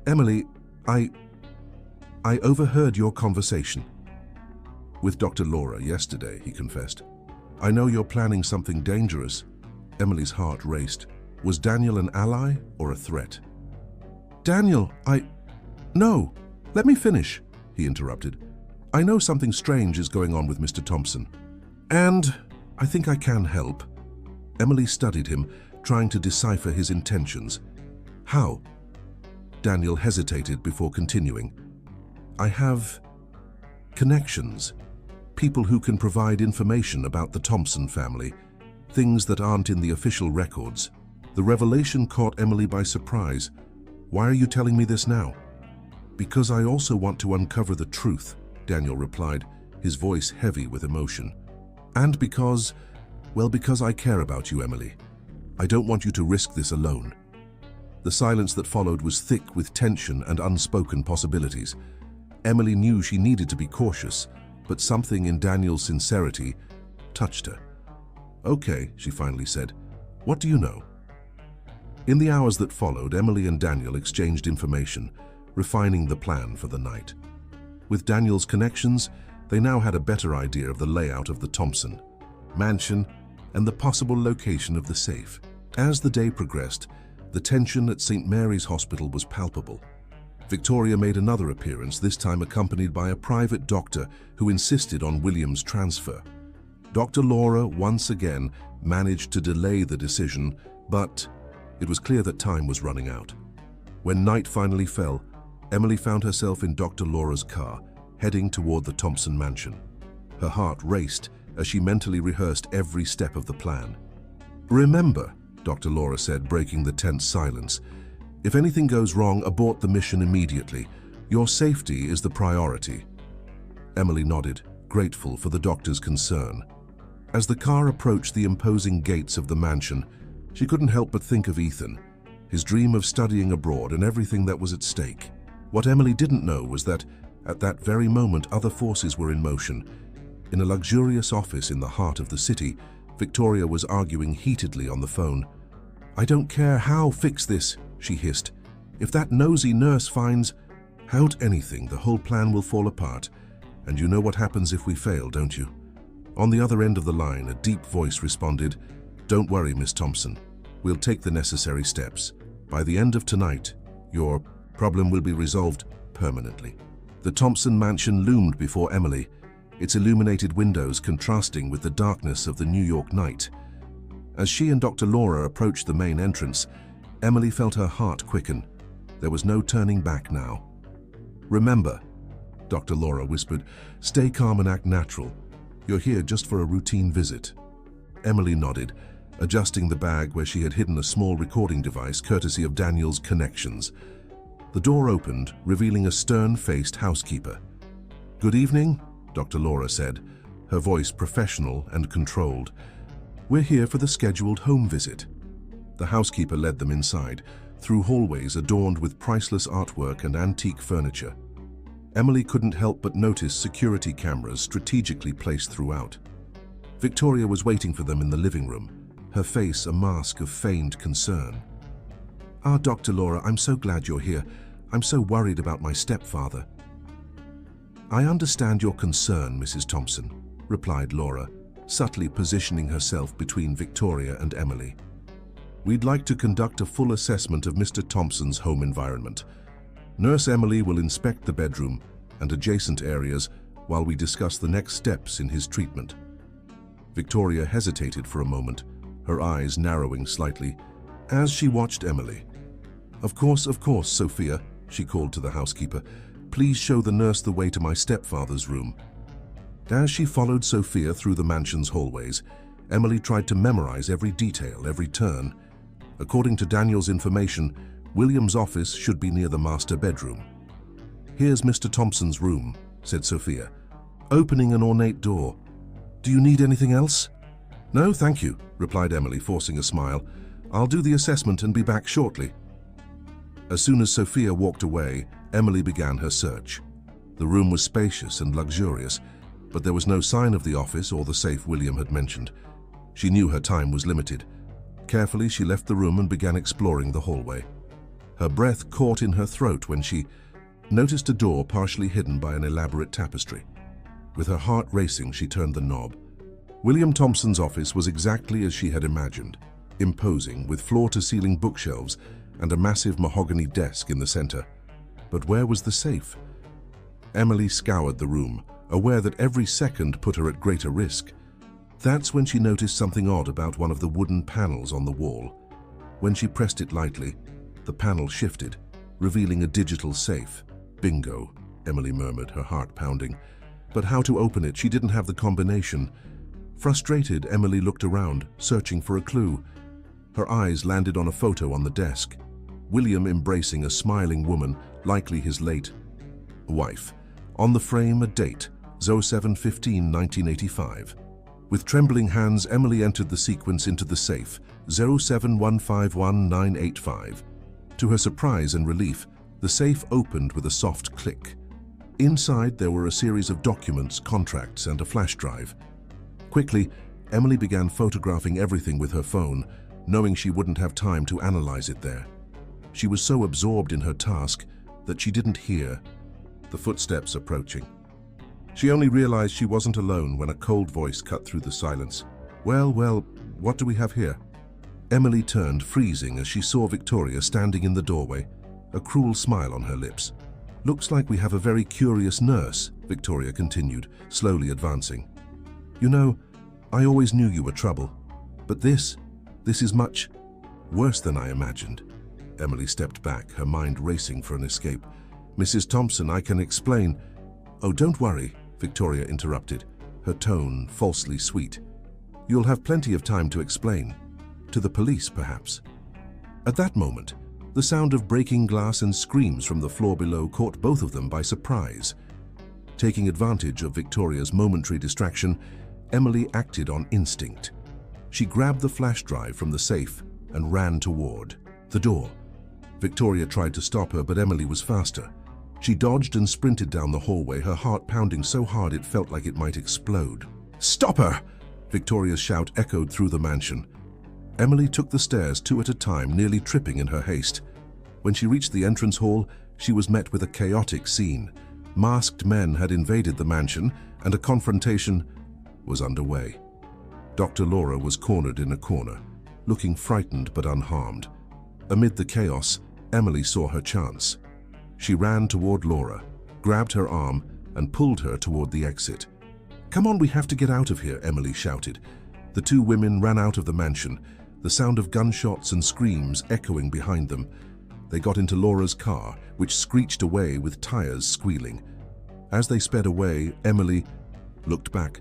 S1: "Emily, I overheard your conversation with Dr. Laura yesterday," he confessed. "I know you're planning something dangerous." Emily's heart raced. Was Daniel an ally or a threat? "Daniel, No, let me finish," he interrupted. "I know something strange is going on with Mr. Thompson, and I think I can help." Emily studied him, trying to decipher his intentions. "How?" Daniel hesitated before continuing. "I have Connections. People who can provide information about the Thompson family, things that aren't in the official records. The revelation caught Emily by surprise. "Why are you telling me this now?" "Because I also want to uncover the truth," Daniel replied, his voice heavy with emotion. "And because I care about you, Emily. I don't want you to risk this alone." The silence that followed was thick with tension and unspoken possibilities. Emily knew she needed to be cautious, but something in Daniel's sincerity touched her. "Okay," she finally said. "What do you know?" In the hours that followed, Emily and Daniel exchanged information, refining the plan for the night. With Daniel's connections, they now had a better idea of the layout of the Thompson mansion and the possible location of the safe. As the day progressed, the tension at St. Mary's Hospital was palpable. Victoria made another appearance, this time accompanied by a private doctor who insisted on William's transfer. Dr. Laura once again managed to delay the decision, but it was clear that time was running out. When night finally fell, Emily found herself in Dr. Laura's car, heading toward the Thompson mansion. Her heart raced as she mentally rehearsed every step of the plan. "Remember," Dr. Laura said, breaking the tense silence, "if anything goes wrong, abort the mission immediately. Your safety is the priority." Emily nodded, grateful for the doctor's concern. As the car approached the imposing gates of the mansion, she couldn't help but think of Ethan, his dream of studying abroad and everything that was at stake. What Emily didn't know was that, at that very moment, other forces were in motion. In a luxurious office in the heart of the city, Victoria was arguing heatedly on the phone. "I don't care how, fix this," she hissed. "If that nosy nurse finds out anything, the whole plan will fall apart. And you know what happens if we fail, don't you?" On the other end of the line, a deep voice responded, "Don't worry, Miss Thompson. We'll take the necessary steps. By the end of tonight, your problem will be resolved permanently." The Thompson mansion loomed before Emily, its illuminated windows contrasting with the darkness of the New York night. As she and Dr. Laura approached the main entrance, Emily felt her heart quicken. There was no turning back now. "Remember," Dr. Laura whispered, "stay calm and act natural. You're here just for a routine visit." Emily nodded, adjusting the bag where she had hidden a small recording device courtesy of Daniel's connections. The door opened, revealing a stern-faced housekeeper. "Good evening," Dr. Laura said, her voice professional and controlled. "We're here for the scheduled home visit." The housekeeper led them inside, through hallways adorned with priceless artwork and antique furniture. Emily couldn't help but notice security cameras strategically placed throughout. Victoria was waiting for them in the living room, her face a mask of feigned concern. "Ah, Dr. Laura, I'm so glad you're here. I'm so worried about my stepfather." "I understand your concern, Mrs. Thompson," replied Laura, subtly positioning herself between Victoria and Emily. "We'd like to conduct a full assessment of Mr. Thompson's home environment. Nurse Emily will inspect the bedroom and adjacent areas while we discuss the next steps in his treatment." Victoria hesitated for a moment, her eyes narrowing slightly, as she watched Emily. Of course, Sophia," she called to the housekeeper. "Please show the nurse the way to my stepfather's room." As she followed Sophia through the mansion's hallways, Emily tried to memorize every detail, every turn. According to Daniel's information, William's office should be near the master bedroom. "Here's Mr. Thompson's room," said Sophia, opening an ornate door. "Do you need anything else?" "No, thank you," replied Emily, forcing a smile. "I'll do the assessment and be back shortly." As soon as Sophia walked away, Emily began her search. The room was spacious and luxurious, but there was no sign of the office or the safe William had mentioned. She knew her time was limited. Carefully, she left the room and began exploring the hallway. Her breath caught in her throat when she noticed a door partially hidden by an elaborate tapestry. With her heart racing, she turned the knob. William Thompson's office was exactly as she had imagined, imposing, with floor-to-ceiling bookshelves and a massive mahogany desk in the center. But where was the safe? Emily scoured the room, aware that every second put her at greater risk. That's when she noticed something odd about one of the wooden panels on the wall. When she pressed it lightly, the panel shifted, revealing a digital safe. "Bingo," Emily murmured, her heart pounding. But how to open it? She didn't have the combination. Frustrated, Emily looked around, searching for a clue. Her eyes landed on a photo on the desk. William embracing a smiling woman, likely his late wife. On the frame, a date, 07/15/1985. With trembling hands, Emily entered the sequence into the safe, 07151-985. To her surprise and relief, the safe opened with a soft click. Inside, there were a series of documents, contracts, and a flash drive. Quickly, Emily began photographing everything with her phone, knowing she wouldn't have time to analyze it there. She was so absorbed in her task that she didn't hear the footsteps approaching. She only realized she wasn't alone when a cold voice cut through the silence. Well, what do we have here?" Emily turned, freezing, as she saw Victoria standing in the doorway, a cruel smile on her lips. "Looks like we have a very curious nurse," Victoria continued, slowly advancing. "You know, I always knew you were trouble, but this is much worse than I imagined." Emily stepped back, her mind racing for an escape. "Mrs. Thompson, I can explain." "Oh, don't worry," Victoria interrupted, her tone falsely sweet. "You'll have plenty of time to explain. To the police, perhaps." At that moment, the sound of breaking glass and screams from the floor below caught both of them by surprise. Taking advantage of Victoria's momentary distraction, Emily acted on instinct. She grabbed the flash drive from the safe and ran toward the door. Victoria tried to stop her, but Emily was faster. She dodged and sprinted down the hallway, her heart pounding so hard it felt like it might explode. "Stop her!" Victoria's shout echoed through the mansion. Emily took the stairs 2 at a time, nearly tripping in her haste. When she reached the entrance hall, she was met with a chaotic scene. Masked men had invaded the mansion, and a confrontation was underway. Dr. Laura was cornered in a corner, looking frightened but unharmed. Amid the chaos, Emily saw her chance. She ran toward Laura, grabbed her arm, and pulled her toward the exit. "Come on, we have to get out of here," Emily shouted. The 2 women ran out of the mansion, the sound of gunshots and screams echoing behind them. They got into Laura's car, which screeched away with tires squealing. As they sped away, Emily looked back,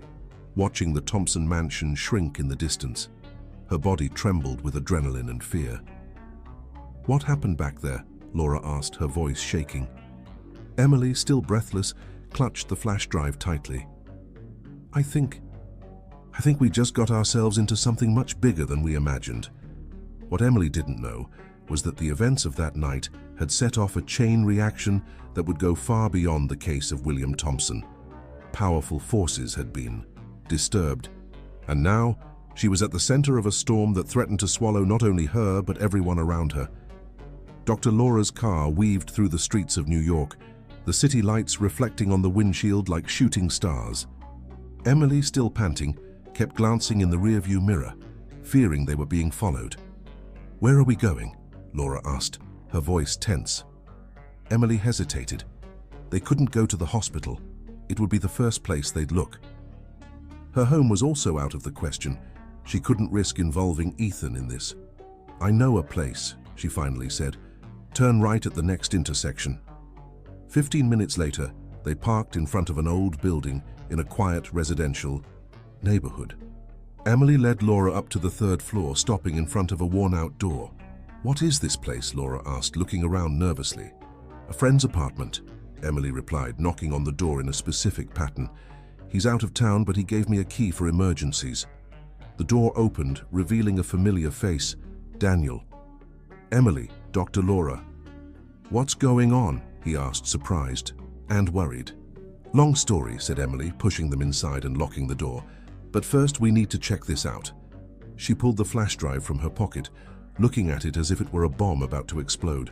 S1: watching the Thompson mansion shrink in the distance. Her body trembled with adrenaline and fear. "What happened back there?" Laura asked, her voice shaking. Emily, still breathless, clutched the flash drive tightly. I think we just got ourselves into something much bigger than we imagined." What Emily didn't know was that the events of that night had set off a chain reaction that would go far beyond the case of William Thompson. Powerful forces had been disturbed, and now she was at the center of a storm that threatened to swallow not only her but everyone around her. Dr. Laura's car weaved through the streets of New York, the city lights reflecting on the windshield like shooting stars. Emily, still panting, kept glancing in the rearview mirror, fearing they were being followed. "Where are we going?" Laura asked, her voice tense. Emily hesitated. They couldn't go to the hospital. It would be the first place they'd look. Her home was also out of the question. She couldn't risk involving Ethan in this. "I know a place," she finally said. "Turn right at the next intersection." 15 minutes later, they parked in front of an old building in a quiet residential neighborhood. Emily led Laura up to the 3rd floor, stopping in front of a worn-out door. "What is this place?" Laura asked, looking around nervously. "A friend's apartment," Emily replied, knocking on the door in a specific pattern. "He's out of town, but he gave me a key for emergencies." The door opened, revealing a familiar face, Daniel. "Emily, Dr. Laura." "What's going on?" he asked, surprised and worried. "Long story," said Emily, pushing them inside and locking the door. "But first we need to check this out." She pulled the flash drive from her pocket, looking at it as if it were a bomb about to explode.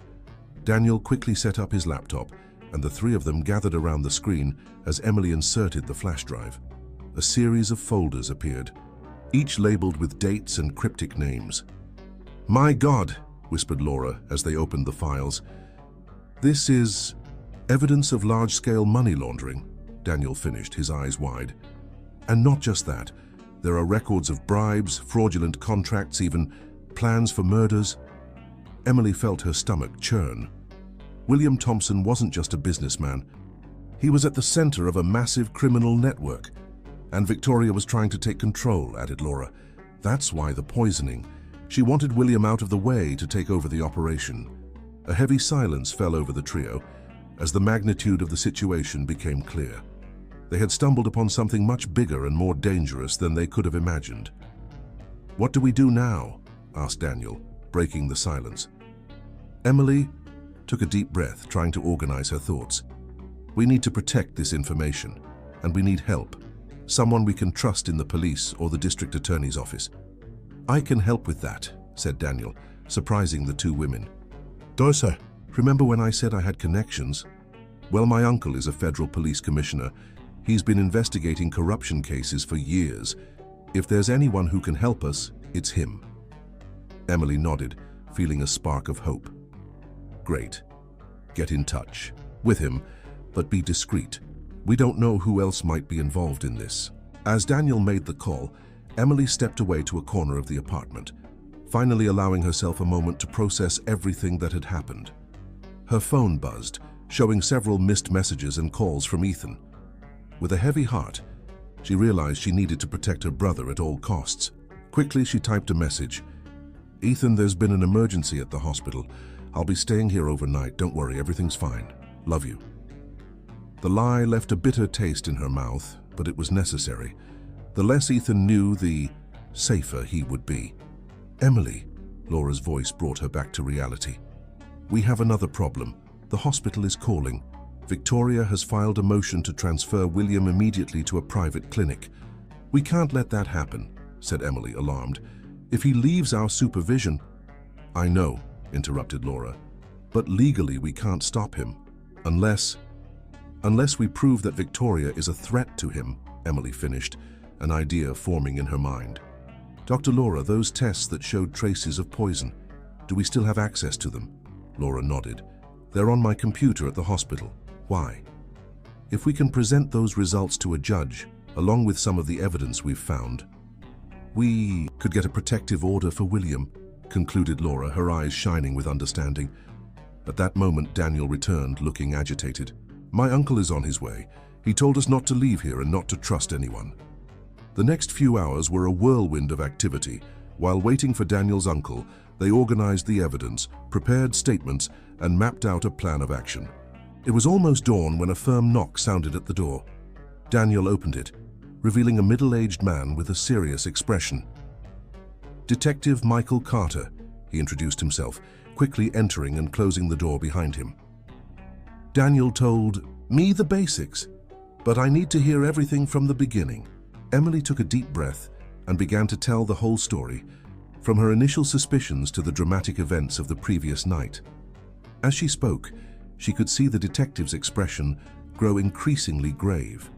S1: Daniel quickly set up his laptop, and the 3 of them gathered around the screen as Emily inserted the flash drive. A series of folders appeared, each labeled with dates and cryptic names. "My God," whispered Laura as they opened the files. "This is evidence of large-scale money laundering," Daniel finished, his eyes wide. "And not just that. There are records of bribes, fraudulent contracts, even plans for murders." Emily felt her stomach churn. William Thompson wasn't just a businessman. He was at the center of a massive criminal network, and Victoria was trying to take control, added Laura. That's why the poisoning. She wanted William out of the way to take over the operation. A heavy silence fell over the trio as the magnitude of the situation became clear. They had stumbled upon something much bigger and more dangerous than they could have imagined. "What do we do now?" asked Daniel, breaking the silence. Emily took a deep breath, trying to organize her thoughts. "We need to protect this information, and we need help. Someone we can trust in the police or the district attorney's office." "I can help with that," said Daniel, surprising the two women. "Do sir. Remember when I said I had connections? Well, my uncle is a federal police commissioner. He's been investigating corruption cases for years. If there's anyone who can help us, it's him." Emily nodded, feeling a spark of hope. "Great. Get in touch with him, but be discreet. We don't know who else might be involved in this." As Daniel made the call, Emily stepped away to a corner of the apartment, finally allowing herself a moment to process everything that had happened. Her phone buzzed, showing several missed messages and calls from Ethan. With a heavy heart, she realized she needed to protect her brother at all costs. Quickly, she typed a message. "Ethan, there's been an emergency at the hospital. I'll be staying here overnight. Don't worry, everything's fine. Love you." The lie left a bitter taste in her mouth, but it was necessary. The less Ethan knew, the safer he would be. "Emily," Laura's voice brought her back to reality. "We have another problem. The hospital is calling. Victoria has filed a motion to transfer William immediately to a private clinic." "We can't let that happen," said Emily, alarmed. "If he leaves our supervision—" "I know," interrupted Laura, "but legally we can't stop him. Unless we prove that Victoria is a threat to him," Emily finished, an idea forming in her mind. "Dr. Laura, those tests that showed traces of poison, do we still have access to them?" Laura nodded. "They're on my computer at the hospital. Why?" "If we can present those results to a judge, along with some of the evidence we've found, we could get a protective order for William," concluded Laura, her eyes shining with understanding. At that moment, Daniel returned, looking agitated. "My uncle is on his way. He told us not to leave here and not to trust anyone." The next few hours were a whirlwind of activity. While waiting for Daniel's uncle, they organized the evidence, prepared statements, and mapped out a plan of action. It was almost dawn when a firm knock sounded at the door. Daniel opened it, revealing a middle-aged man with a serious expression. "Detective Michael Carter," he introduced himself, quickly entering and closing the door behind him. Daniel told me the basics, but I need to hear everything from the beginning. Emily took a deep breath and began to tell the whole story, from her initial suspicions to the dramatic events of the previous night. As she spoke, she could see the detective's expression grow increasingly grave.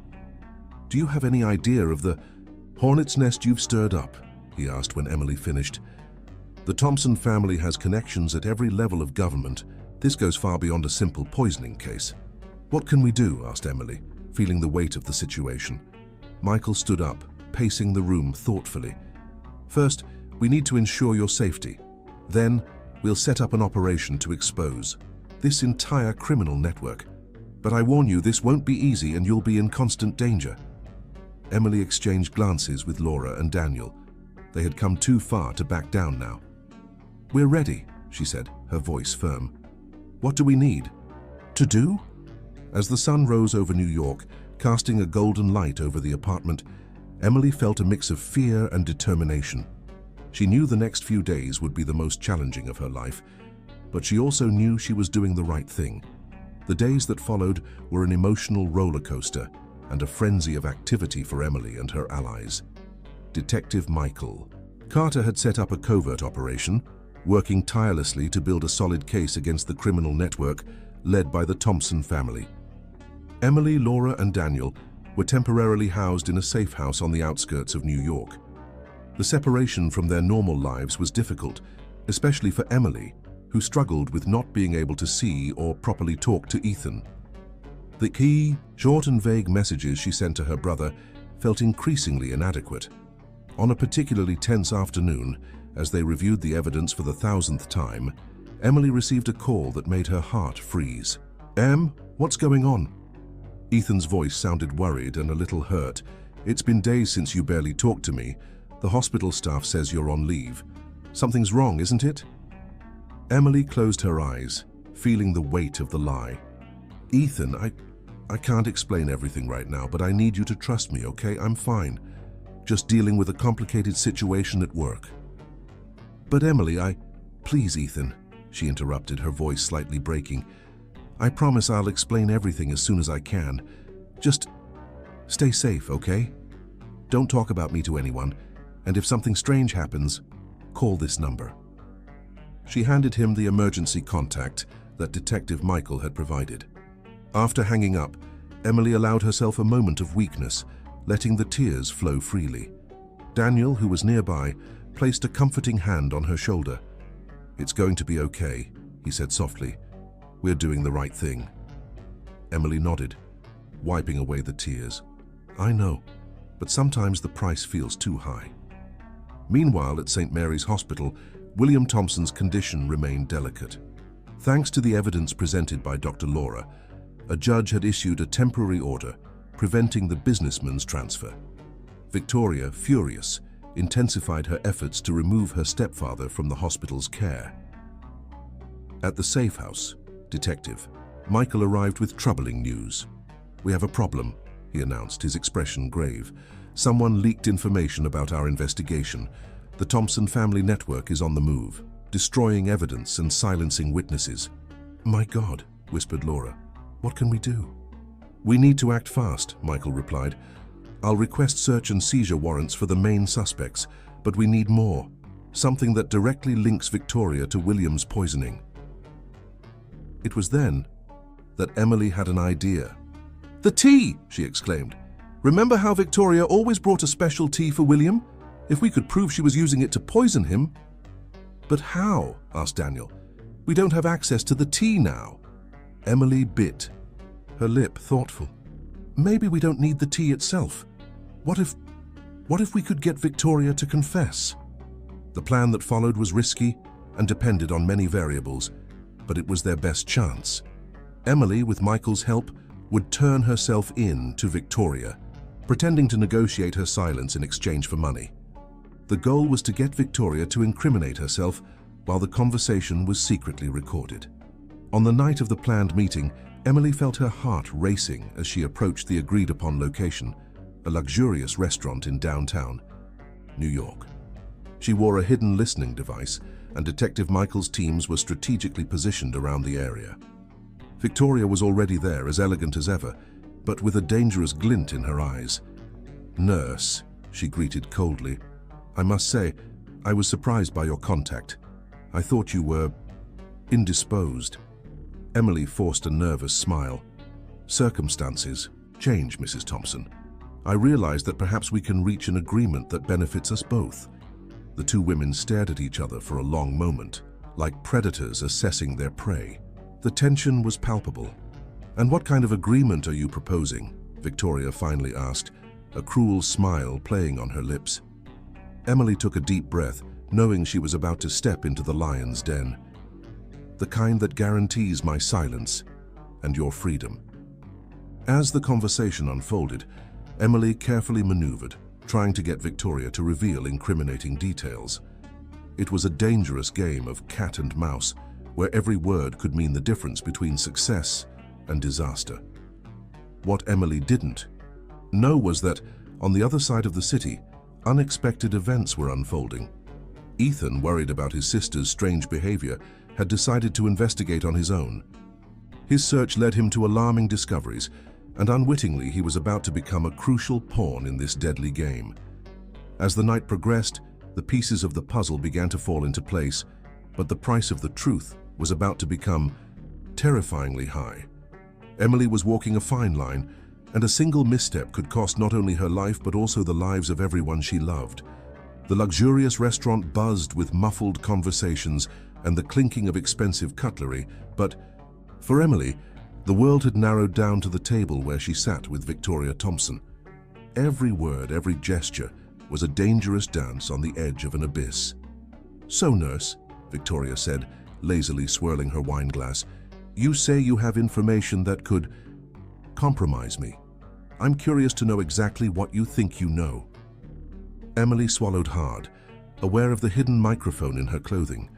S1: "Do you have any idea of the hornet's nest you've stirred up?" he asked when Emily finished. "The Thompson family has connections at every level of government. This goes far beyond a simple poisoning case." "What can we do?" asked Emily, feeling the weight of the situation. Michael stood up, pacing the room thoughtfully. "First, we need to ensure your safety. Then, we'll set up an operation to expose this entire criminal network. But I warn you, this won't be easy and you'll be in constant danger." Emily exchanged glances with Laura and Daniel. They had come too far to back down now. "We're ready," she said, her voice firm. "What do we need to do?" As the sun rose over New York, casting a golden light over the apartment, Emily felt a mix of fear and determination. She knew the next few days would be the most challenging of her life, but she also knew she was doing the right thing. The days that followed were an emotional roller coaster and a frenzy of activity for Emily and her allies. Detective Michael Carter had set up a covert operation, working tirelessly to build a solid case against the criminal network led by the Thompson family. Emily, Laura, and Daniel were temporarily housed in a safe house on the outskirts of New York. The separation from their normal lives was difficult, especially for Emily, who struggled with not being able to see or properly talk to Ethan. The key, short and vague messages she sent to her brother felt increasingly inadequate. On a particularly tense afternoon, as they reviewed the evidence for the 1,000th time, Emily received a call that made her heart freeze. "Em, what's going on?" Ethan's voice sounded worried and a little hurt. "It's been days since you barely talked to me. The hospital staff says you're on leave. Something's wrong, isn't it?" Emily closed her eyes, feeling the weight of the lie. "Ethan, I can't explain everything right now, but I need you to trust me, okay? I'm fine. Just dealing with a complicated situation at work." "But Emily, Please, Ethan," she interrupted, her voice slightly breaking. "I promise I'll explain everything as soon as I can. Just stay safe, okay? Don't talk about me to anyone, and if something strange happens, call this number." She handed him the emergency contact that Detective Michael had provided. After hanging up, Emily allowed herself a moment of weakness, letting the tears flow freely. Daniel, who was nearby, placed a comforting hand on her shoulder. "It's going to be okay," he said softly. "We're doing the right thing." Emily nodded, wiping away the tears. "I know, but sometimes the price feels too high." Meanwhile, at St. Mary's Hospital, William Thompson's condition remained delicate. Thanks to the evidence presented by Dr. Laura, a judge had issued a temporary order preventing the businessman's transfer. Victoria, furious, intensified her efforts to remove her stepfather from the hospital's care. At the safe house, Detective Michael arrived with troubling news. "We have a problem," he announced, his expression grave. "Someone leaked information about our investigation. The Thompson family network is on the move, destroying evidence and silencing witnesses." "My God," whispered Laura. "What can we do?" "We need to act fast," Michael replied. "I'll request search and seizure warrants for the main suspects, but we need more. Something that directly links Victoria to William's poisoning." It was then that Emily had an idea. "The tea!" she exclaimed. "Remember how Victoria always brought a special tea for William? If we could prove she was using it to poison him." "But how?" asked Daniel. "We don't have access to the tea now." Emily bit, her lip thoughtful. "Maybe we don't need the tea itself. What if we could get Victoria to confess?" The plan that followed was risky and depended on many variables, but it was their best chance. Emily, with Michael's help, would turn herself in to Victoria, pretending to negotiate her silence in exchange for money. The goal was to get Victoria to incriminate herself while the conversation was secretly recorded. On the night of the planned meeting, Emily felt her heart racing as she approached the agreed-upon location, a luxurious restaurant in downtown New York. She wore a hidden listening device, and Detective Michael's teams were strategically positioned around the area. Victoria was already there, as elegant as ever, but with a dangerous glint in her eyes. "Nurse," she greeted coldly. "I must say, I was surprised by your contact. I thought you were indisposed." Emily forced a nervous smile. "Circumstances change, Mrs. Thompson. I realize that perhaps we can reach an agreement that benefits us both." The two women stared at each other for a long moment, like predators assessing their prey. The tension was palpable. "And what kind of agreement are you proposing?" Victoria finally asked, a cruel smile playing on her lips. Emily took a deep breath, knowing she was about to step into the lion's den. "The kind that guarantees my silence and your freedom." As the conversation unfolded, Emily carefully maneuvered, trying to get Victoria to reveal incriminating details. It was a dangerous game of cat and mouse, where every word could mean the difference between success and disaster. What Emily didn't know was that, on the other side of the city, unexpected events were unfolding. Ethan, worried about his sister's strange behavior, had decided to investigate on his own. His search led him to alarming discoveries, and unwittingly he was about to become a crucial pawn in this deadly game. As the night progressed, the pieces of the puzzle began to fall into place, but the price of the truth was about to become terrifyingly high. Emily was walking a fine line, and a single misstep could cost not only her life but also the lives of everyone she loved. The luxurious restaurant buzzed with muffled conversations and the clinking of expensive cutlery, but for Emily, the world had narrowed down to the table where she sat with Victoria Thompson. Every word, every gesture was a dangerous dance on the edge of an abyss. "So, nurse," Victoria said, lazily swirling her wine glass, "you say you have information that could..." compromise me. I'm curious to know exactly what you think you know." Emily swallowed hard, aware of the hidden microphone in her clothing.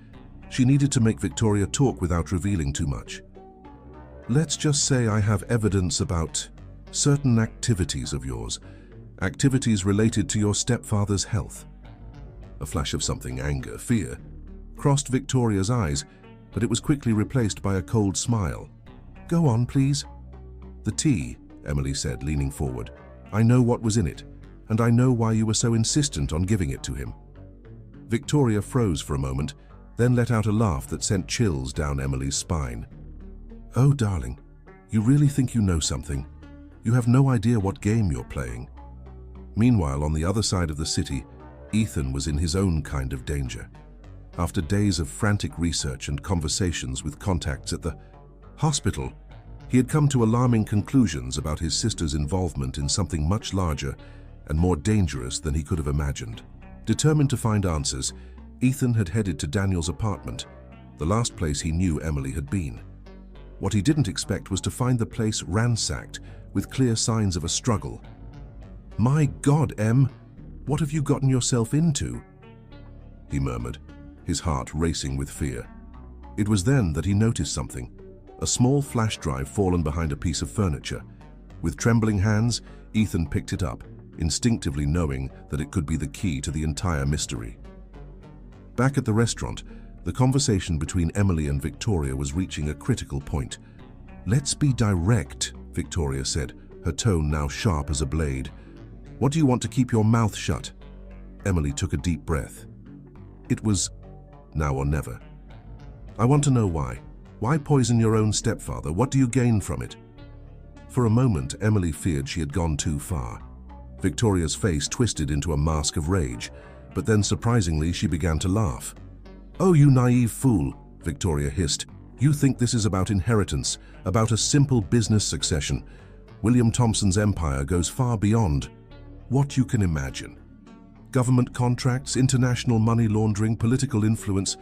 S1: She needed to make Victoria talk without revealing too much. "Let's just say I have evidence about certain activities of yours, activities related to your stepfather's health." A flash of something, anger, fear, crossed Victoria's eyes, but it was quickly replaced by a cold smile. "Go on, please." "The tea," Emily said, leaning forward. "I know what was in it, and I know why you were so insistent on giving it to him." Victoria froze for a moment, then let out a laugh that sent chills down Emily's spine. "Oh, darling, you really think you know something? You have no idea what game you're playing." Meanwhile, on the other side of the city, Ethan was in his own kind of danger. After days of frantic research and conversations with contacts at the hospital, he had come to alarming conclusions about his sister's involvement in something much larger and more dangerous than he could have imagined. Determined to find answers, Ethan had headed to Daniel's apartment, the last place he knew Emily had been. What he didn't expect was to find the place ransacked, with clear signs of a struggle. "My God, Em, what have you gotten yourself into?" he murmured, his heart racing with fear. It was then that he noticed something, a small flash drive fallen behind a piece of furniture. With trembling hands, Ethan picked it up, instinctively knowing that it could be the key to the entire mystery. Back at the restaurant, the conversation between Emily and Victoria was reaching a critical point. "Let's be direct," Victoria said, her tone now sharp as a blade. "What do you want to keep your mouth shut?" Emily took a deep breath. It was now or never. "I want to know why. Why poison your own stepfather? What do you gain from it?" For a moment, Emily feared she had gone too far. Victoria's face twisted into a mask of rage, but then surprisingly she began to laugh. "Oh, you naive fool," Victoria hissed. "You think this is about inheritance, about a simple business succession. William Thompson's empire goes far beyond what you can imagine. Government contracts, international money laundering, political influence.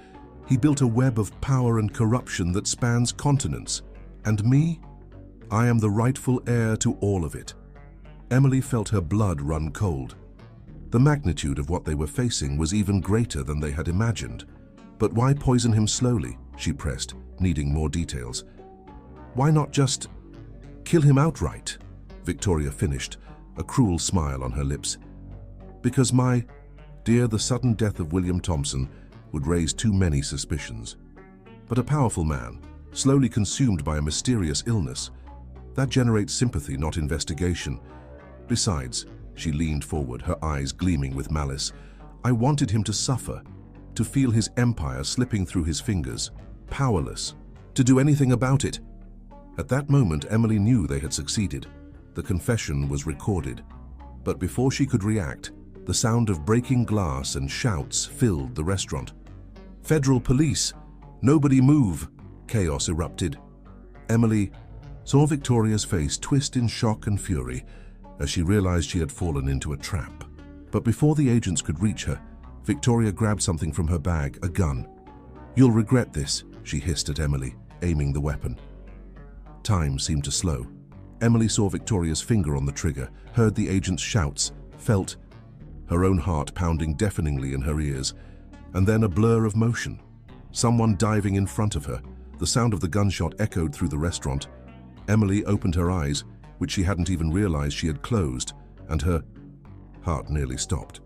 S1: He built a web of power and corruption that spans continents. And me? I am the rightful heir to all of it." Emily felt her blood run cold. The magnitude of what they were facing was even greater than they had imagined. "But why poison him slowly?" she pressed, needing more details. "Why not just kill him outright?" Victoria finished, a cruel smile on her lips. "Because my dear, the sudden death of William Thompson would raise too many suspicions. But a powerful man, slowly consumed by a mysterious illness, that generates sympathy, not investigation. Besides," she leaned forward, her eyes gleaming with malice, "I wanted him to suffer, to feel his empire slipping through his fingers, powerless to do anything about it." At that moment, Emily knew they had succeeded. The confession was recorded. But before she could react, the sound of breaking glass and shouts filled the restaurant. "Federal police! Nobody move!" Chaos erupted. Emily saw Victoria's face twist in shock and fury as she realized she had fallen into a trap. But before the agents could reach her, Victoria grabbed something from her bag, a gun. "You'll regret this," she hissed at Emily, aiming the weapon. Time seemed to slow. Emily saw Victoria's finger on the trigger, heard the agent's shouts, felt her own heart pounding deafeningly in her ears, and then a blur of motion. Someone diving in front of her. The sound of the gunshot echoed through the restaurant. Emily opened her eyes, which she hadn't even realized she had closed, and her heart nearly stopped.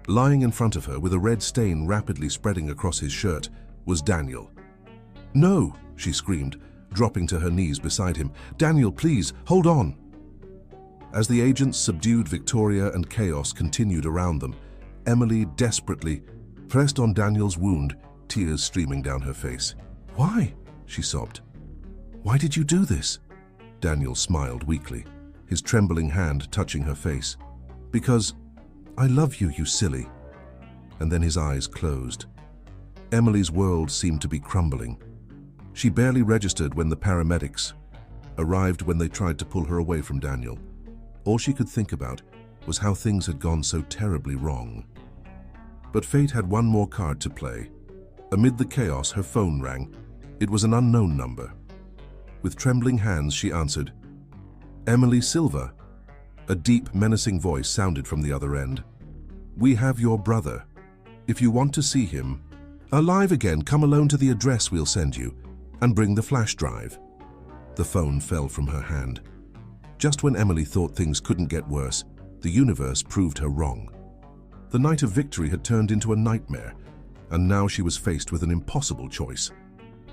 S1: Lying in front of her, with a red stain rapidly spreading across his shirt, was Daniel. "No!" she screamed, dropping to her knees beside him. "Daniel, please, hold on!" As the agents subdued Victoria and chaos continued around them, Emily desperately pressed on Daniel's wound, tears streaming down her face. "Why?" she sobbed. "Why did you do this?" Daniel smiled weakly, his trembling hand touching her face. "Because I love you, you silly." And then his eyes closed. Emily's world seemed to be crumbling. She barely registered when the paramedics arrived when they tried to pull her away from Daniel. All she could think about was how things had gone so terribly wrong. But fate had one more card to play. Amid the chaos, her phone rang. It was an unknown number. With trembling hands, she answered. Emily Silver. A deep, menacing voice sounded from the other end. We have your brother. If you want to see him alive again, come alone to the address we'll send you and bring the flash drive. The phone fell from her hand. Just when Emily thought things couldn't get worse, the universe proved her wrong. The night of victory had turned into a nightmare, and now she was faced with an impossible choice.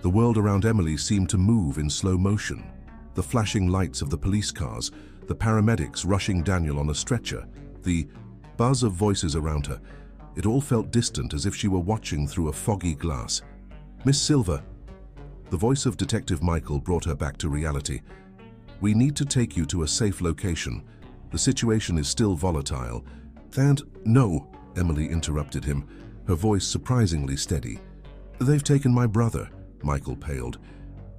S1: The world around Emily seemed to move in slow motion. The flashing lights of the police cars, the paramedics rushing Daniel on a stretcher, the buzz of voices around her. It all felt distant, as if she were watching through a foggy glass. Miss Silver. The voice of Detective Michael brought her back to reality. We need to take you to a safe location. The situation is still volatile. And no, Emily interrupted him, her voice surprisingly steady. They've taken my brother. Michael paled.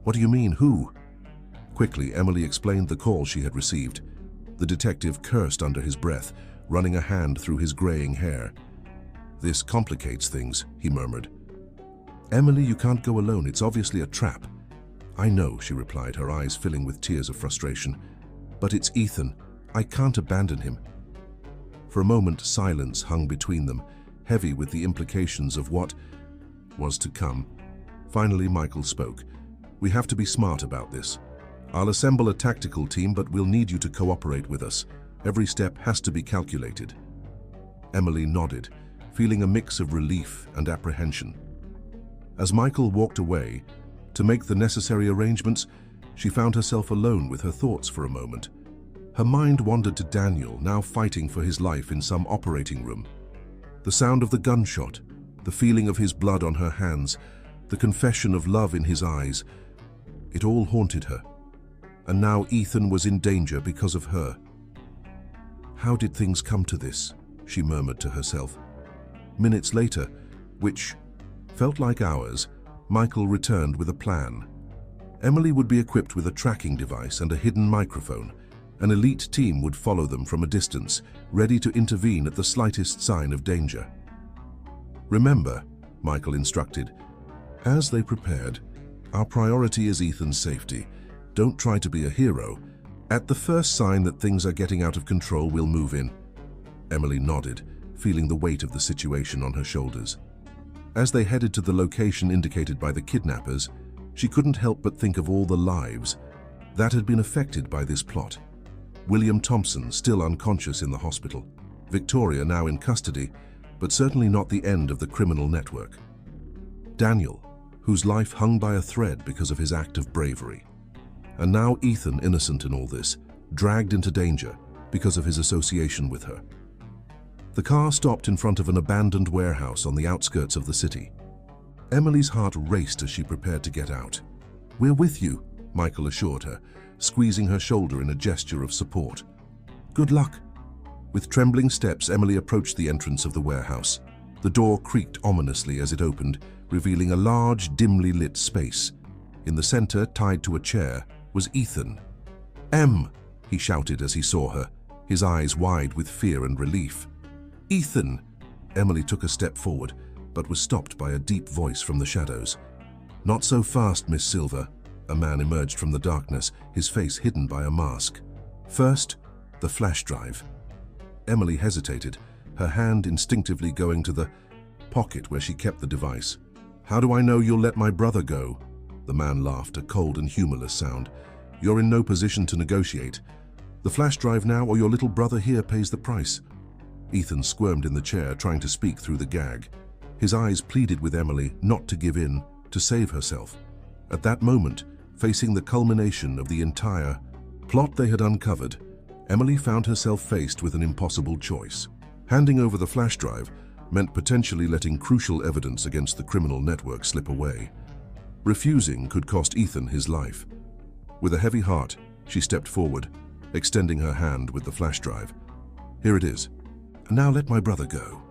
S1: What do you mean, who? Quickly, Emily explained the call she had received. The detective cursed under his breath, running a hand through his graying hair. This complicates things, he murmured. Emily, you can't go alone. It's obviously a trap. I know, she replied, her eyes filling with tears of frustration. But it's Ethan. I can't abandon him. For a moment, silence hung between them, heavy with the implications of what was to come. Finally, Michael spoke. We have to be smart about this. I'll assemble a tactical team, but we'll need you to cooperate with us. Every step has to be calculated. Emily nodded, feeling a mix of relief and apprehension. As Michael walked away to make the necessary arrangements, she found herself alone with her thoughts for a moment. Her mind wandered to Daniel, now fighting for his life in some operating room. The sound of the gunshot, the feeling of his blood on her hands, the confession of love in his eyes, it all haunted her. And now Ethan was in danger because of her. How did things come to this? She murmured to herself. Minutes later, which felt like hours, Michael returned with a plan. Emily would be equipped with a tracking device and a hidden microphone. An elite team would follow them from a distance, ready to intervene at the slightest sign of danger. Remember, Michael instructed, as they prepared, our priority is Ethan's safety. Don't try to be a hero. At the first sign that things are getting out of control, we'll move in. Emily nodded, feeling the weight of the situation on her shoulders. As they headed to the location indicated by the kidnappers, she couldn't help but think of all the lives that had been affected by this plot. William Thompson, still unconscious in the hospital. Victoria, now in custody, but certainly not the end of the criminal network. Daniel, whose life hung by a thread because of his act of bravery. And now Ethan, innocent in all this, dragged into danger because of his association with her. The car stopped in front of an abandoned warehouse on the outskirts of the city. Emily's heart raced as she prepared to get out. We're with you, Michael assured her, squeezing her shoulder in a gesture of support. Good luck. With trembling steps, Emily approached the entrance of the warehouse. The door creaked ominously as it opened, revealing a large, dimly lit space. In the center, tied to a chair, was Ethan. Em, he shouted as he saw her, his eyes wide with fear and relief. Ethan! Emily took a step forward, but was stopped by a deep voice from the shadows. Not so fast, Miss Silver. A man emerged from the darkness, his face hidden by a mask. First, the flash drive. Emily hesitated, her hand instinctively going to the pocket where she kept the device. How do I know you'll let my brother go? The man laughed, a cold and humorless sound. You're in no position to negotiate. The flash drive now, or your little brother here pays the price. Ethan squirmed in the chair, trying to speak through the gag. His eyes pleaded with Emily not to give in, to save herself. At that moment, facing the culmination of the entire plot they had uncovered, Emily found herself faced with an impossible choice. Handing over the flash drive meant potentially letting crucial evidence against the criminal network slip away. Refusing could cost Ethan his life. With a heavy heart, she stepped forward, extending her hand with the flash drive. Here it is. Now let my brother go.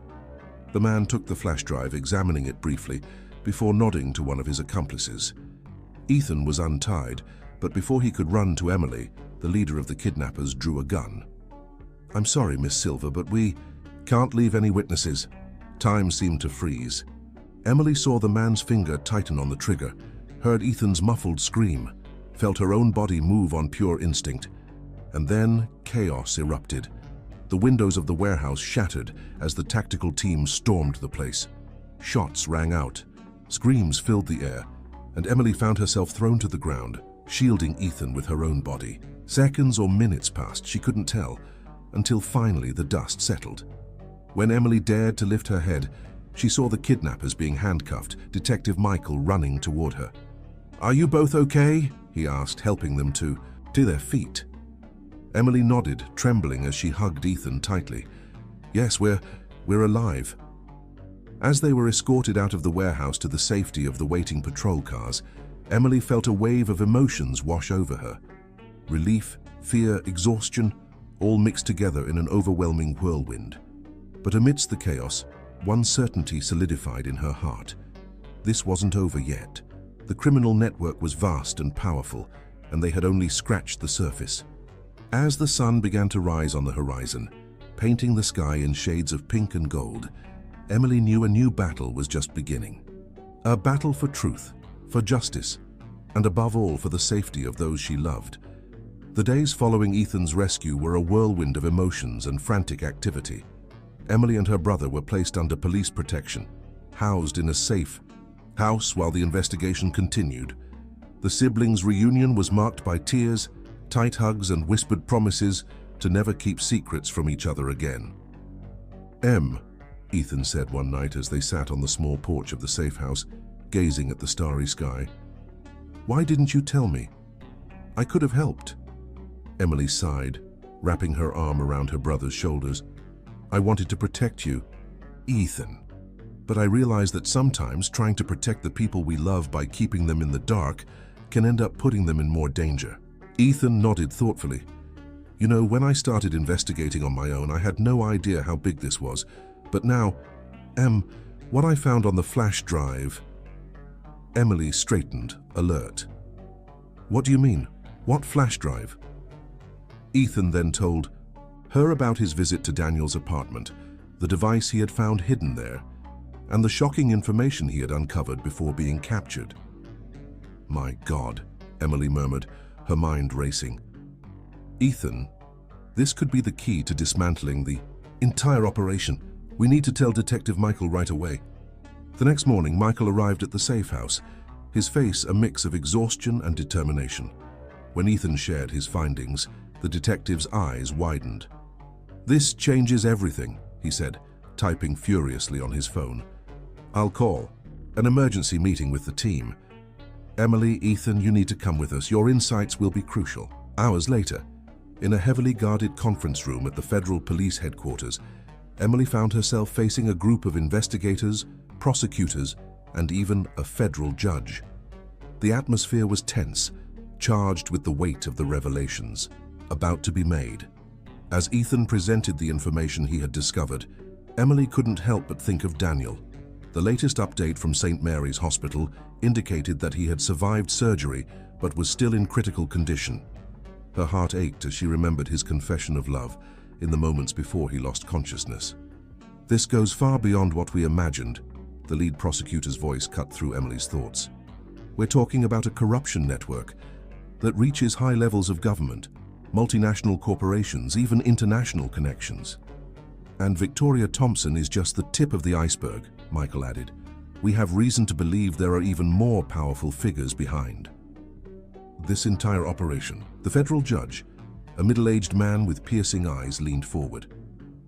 S1: The man took the flash drive, examining it briefly, before nodding to one of his accomplices. Ethan was untied, but before he could run to Emily, the leader of the kidnappers drew a gun. I'm sorry, Miss Silver, but we can't leave any witnesses. Time seemed to freeze. Emily saw the man's finger tighten on the trigger, heard Ethan's muffled scream, felt her own body move on pure instinct. And then chaos erupted. The windows of the warehouse shattered as the tactical team stormed the place. Shots rang out, screams filled the air, and Emily found herself thrown to the ground, shielding Ethan with her own body. Seconds or minutes passed, she couldn't tell, until finally the dust settled. When Emily dared to lift her head, she saw the kidnappers being handcuffed, Detective Michael running toward her. "Are you both okay?" he asked, helping them to their feet. Emily nodded, trembling as she hugged Ethan tightly. "Yes, we're alive." As they were escorted out of the warehouse to the safety of the waiting patrol cars, Emily felt a wave of emotions wash over her. Relief, fear, exhaustion, all mixed together in an overwhelming whirlwind. But amidst the chaos, one certainty solidified in her heart. This wasn't over yet. The criminal network was vast and powerful, and they had only scratched the surface. As the sun began to rise on the horizon, painting the sky in shades of pink and gold, Emily knew a new battle was just beginning. A battle for truth, for justice, and above all for the safety of those she loved. The days following Ethan's rescue were a whirlwind of emotions and frantic activity. Emily and her brother were placed under police protection, housed in a safe house while the investigation continued. The siblings' reunion was marked by tears, tight hugs, and whispered promises to never keep secrets from each other again. Ethan said one night as they sat on the small porch of the safe house, gazing at the starry sky. "Why didn't you tell me? I could have helped." Emily sighed, wrapping her arm around her brother's shoulders. "I wanted to protect you, Ethan. But I realized that sometimes trying to protect the people we love by keeping them in the dark can end up putting them in more danger." Ethan nodded thoughtfully. "You know, when I started investigating on my own, I had no idea how big this was. But now, what I found on the flash drive..." Emily straightened, alert. "What do you mean? What flash drive?" Ethan then told her about his visit to Daniel's apartment, the device he had found hidden there, and the shocking information he had uncovered before being captured. "My God," Emily murmured, her mind racing. "Ethan, this could be the key to dismantling the entire operation. We need to tell Detective Michael right away." The next morning, Michael arrived at the safe house, his face a mix of exhaustion and determination. When Ethan shared his findings, the detective's eyes widened. "This changes everything," he said, typing furiously on his phone. "I'll call an emergency meeting with the team. Emily, Ethan, you need to come with us. Your insights will be crucial." Hours later, in a heavily guarded conference room at the Federal Police Headquarters, Emily found herself facing a group of investigators, prosecutors, and even a federal judge. The atmosphere was tense, charged with the weight of the revelations about to be made. As Ethan presented the information he had discovered, Emily couldn't help but think of Daniel. The latest update from St. Mary's Hospital indicated that he had survived surgery but was still in critical condition. Her heart ached as she remembered his confession of love in the moments before he lost consciousness. "This goes far beyond what we imagined," the lead prosecutor's voice cut through Emily's thoughts. "We're talking about a corruption network that reaches high levels of government, multinational corporations, even international connections. And Victoria Thompson is just the tip of the iceberg," Michael added. "We have reason to believe there are even more powerful figures behind this entire operation." The federal judge, a middle-aged man with piercing eyes, leaned forward.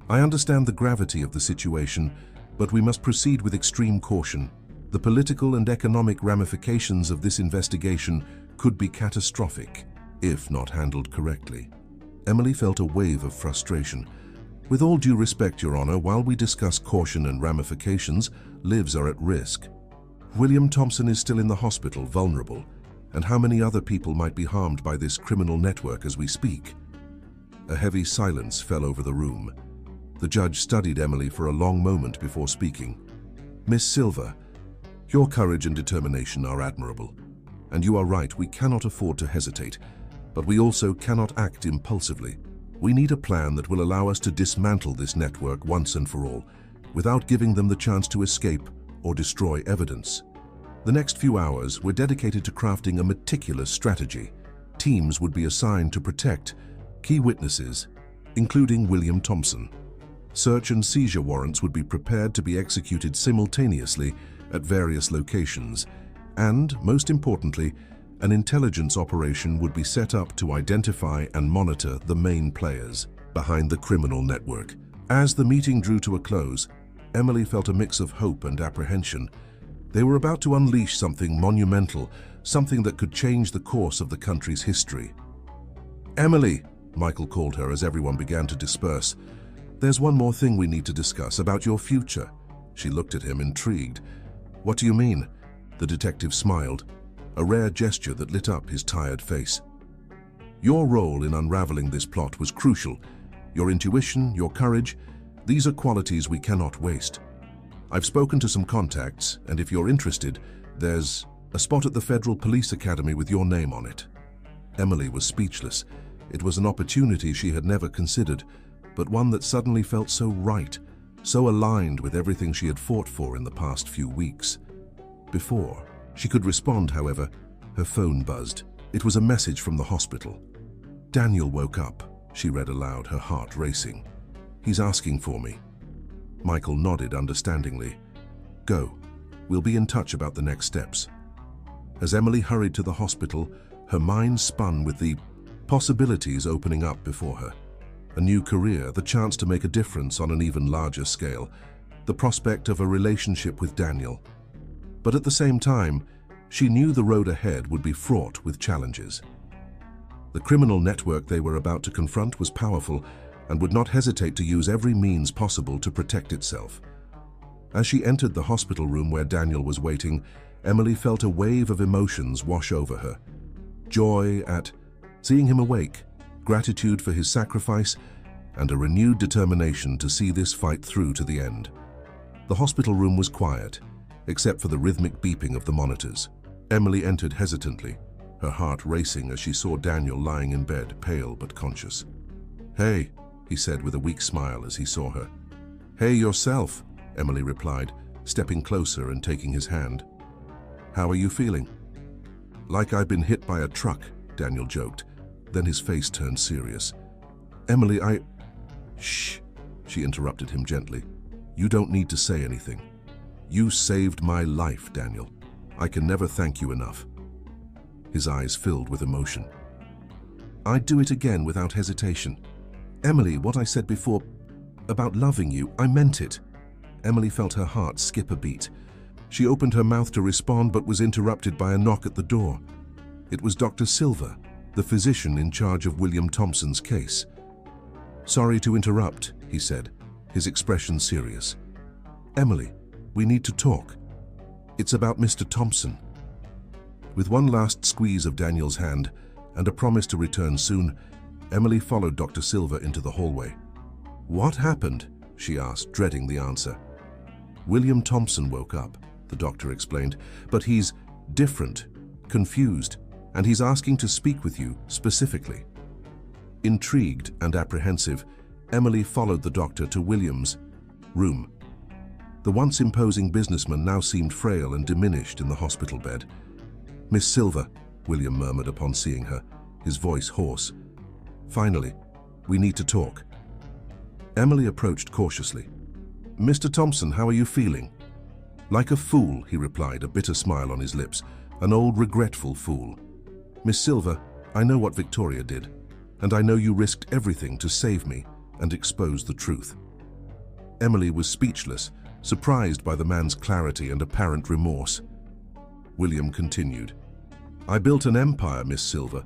S1: "I understand the gravity of the situation, but we must proceed with extreme caution. The political and economic ramifications of this investigation could be catastrophic if not handled correctly." Emily felt a wave of frustration. "With all due respect, Your Honor, while we discuss caution and ramifications, lives are at risk. William Thompson is still in the hospital, vulnerable, and how many other people might be harmed by this criminal network as we speak?" A heavy silence fell over the room. The judge studied Emily for a long moment before speaking. "Miss Silver, your courage and determination are admirable. And you are right, we cannot afford to hesitate, but we also cannot act impulsively. We need a plan that will allow us to dismantle this network once and for all, without giving them the chance to escape or destroy evidence." The next few hours were dedicated to crafting a meticulous strategy. Teams would be assigned to protect Key witnesses, including William Thompson. Search and seizure warrants would be prepared to be executed simultaneously at various locations, and, most importantly, an intelligence operation would be set up to identify and monitor the main players behind the criminal network. As the meeting drew to a close, Emily felt a mix of hope and apprehension. They were about to unleash something monumental, something that could change the course of the country's history. "Emily," Michael called her as everyone began to disperse. "There's one more thing we need to discuss about your future." She looked at him, intrigued. "What do you mean?" The detective smiled, a rare gesture that lit up his tired face. "Your role in unraveling this plot was crucial. Your intuition, your courage, these are qualities we cannot waste. I've spoken to some contacts, and if you're interested, there's a spot at the Federal Police Academy with your name on it." Emily was speechless. It was an opportunity she had never considered, but one that suddenly felt so right, so aligned with everything she had fought for in the past few weeks. Before she could respond, however, her phone buzzed. It was a message from the hospital. "Daniel woke up," she read aloud, her heart racing. "He's asking for me." Michael nodded understandingly. "Go. We'll be in touch about the next steps." As Emily hurried to the hospital, her mind spun with the possibilities opening up before her. A new career, the chance to make a difference on an even larger scale, the prospect of a relationship with Daniel. But at the same time, she knew the road ahead would be fraught with challenges. The criminal network they were about to confront was powerful and would not hesitate to use every means possible to protect itself. As she entered the hospital room where Daniel was waiting, Emily felt a wave of emotions wash over her. Joy at seeing him awake, gratitude for his sacrifice, and a renewed determination to see this fight through to the end. The hospital room was quiet, except for the rhythmic beeping of the monitors. Emily entered hesitantly, her heart racing as she saw Daniel lying in bed, pale but conscious. "Hey," he said with a weak smile as he saw her. "Hey yourself," Emily replied, stepping closer and taking his hand. "How are you feeling?" "Like I've been hit by a truck," Daniel joked. Then his face turned serious. "Emily, Shh," she interrupted him gently. "You don't need to say anything. You saved my life, Daniel. I can never thank you enough." His eyes filled with emotion. "I'd do it again without hesitation. Emily, what I said before about loving you, I meant it." Emily felt her heart skip a beat. She opened her mouth to respond but was interrupted by a knock at the door. It was Dr. Silver, the physician in charge of William Thompson's case. "Sorry to interrupt," he said, his expression serious. "Emily, we need to talk. It's about Mr. Thompson." With one last squeeze of Daniel's hand and a promise to return soon, Emily followed Dr. Silver into the hallway. "What happened?" she asked, dreading the answer. "William Thompson woke up," the doctor explained, "but he's different, confused, and he's asking to speak with you specifically." Intrigued and apprehensive, Emily followed the doctor to William's room. The once imposing businessman now seemed frail and diminished in the hospital bed. "Miss Silver," William murmured upon seeing her, his voice hoarse. "Finally, we need to talk." Emily approached cautiously. "Mr. Thompson, how are you feeling?" "Like a fool," he replied, a bitter smile on his lips, "an old regretful fool. Miss Silver, I know what Victoria did, and I know you risked everything to save me and expose the truth." Emily was speechless, surprised by the man's clarity and apparent remorse. William continued, "I built an empire, Miss Silver,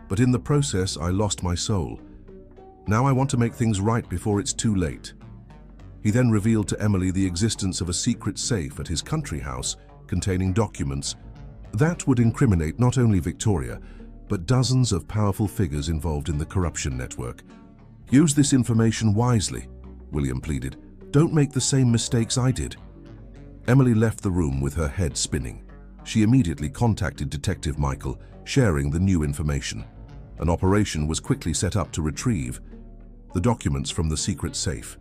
S1: but in the process I lost my soul. Now I want to make things right before it's too late." He then revealed to Emily the existence of a secret safe at his country house containing documents that would incriminate not only Victoria, but dozens of powerful figures involved in the corruption network. "Use this information wisely," William pleaded. "Don't make the same mistakes I did." Emily left the room with her head spinning. She immediately contacted Detective Michael, sharing the new information. An operation was quickly set up to retrieve the documents from the secret safe.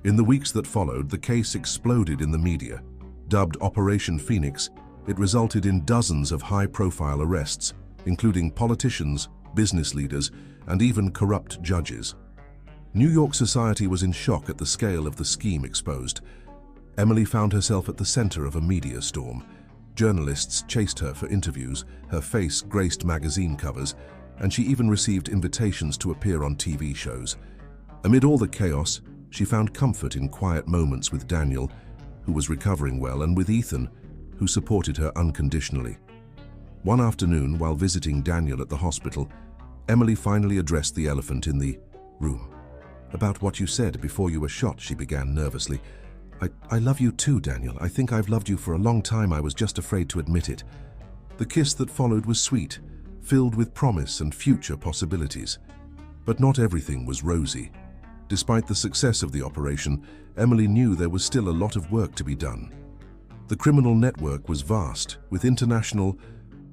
S1: In the weeks that followed, the case exploded in the media. Dubbed Operation Phoenix, it resulted in dozens of high-profile arrests, including politicians, business leaders, and even corrupt judges. New York society was in shock at the scale of the scheme exposed. Emily found herself at the center of a media storm. Journalists chased her for interviews, her face graced magazine covers, and she even received invitations to appear on TV shows. Amid all the chaos, she found comfort in quiet moments with Daniel, who was recovering well, and with Ethan, who supported her unconditionally. One afternoon, while visiting Daniel at the hospital, Emily finally addressed the elephant in the room. "About what you said before you were shot," she began nervously. I love you too, Daniel. I think I've loved you for a long time. I was just afraid to admit it." The kiss that followed was sweet, filled with promise and future possibilities. But not everything was rosy. Despite the success of the operation, Emily knew there was still a lot of work to be done. The criminal network was vast, with international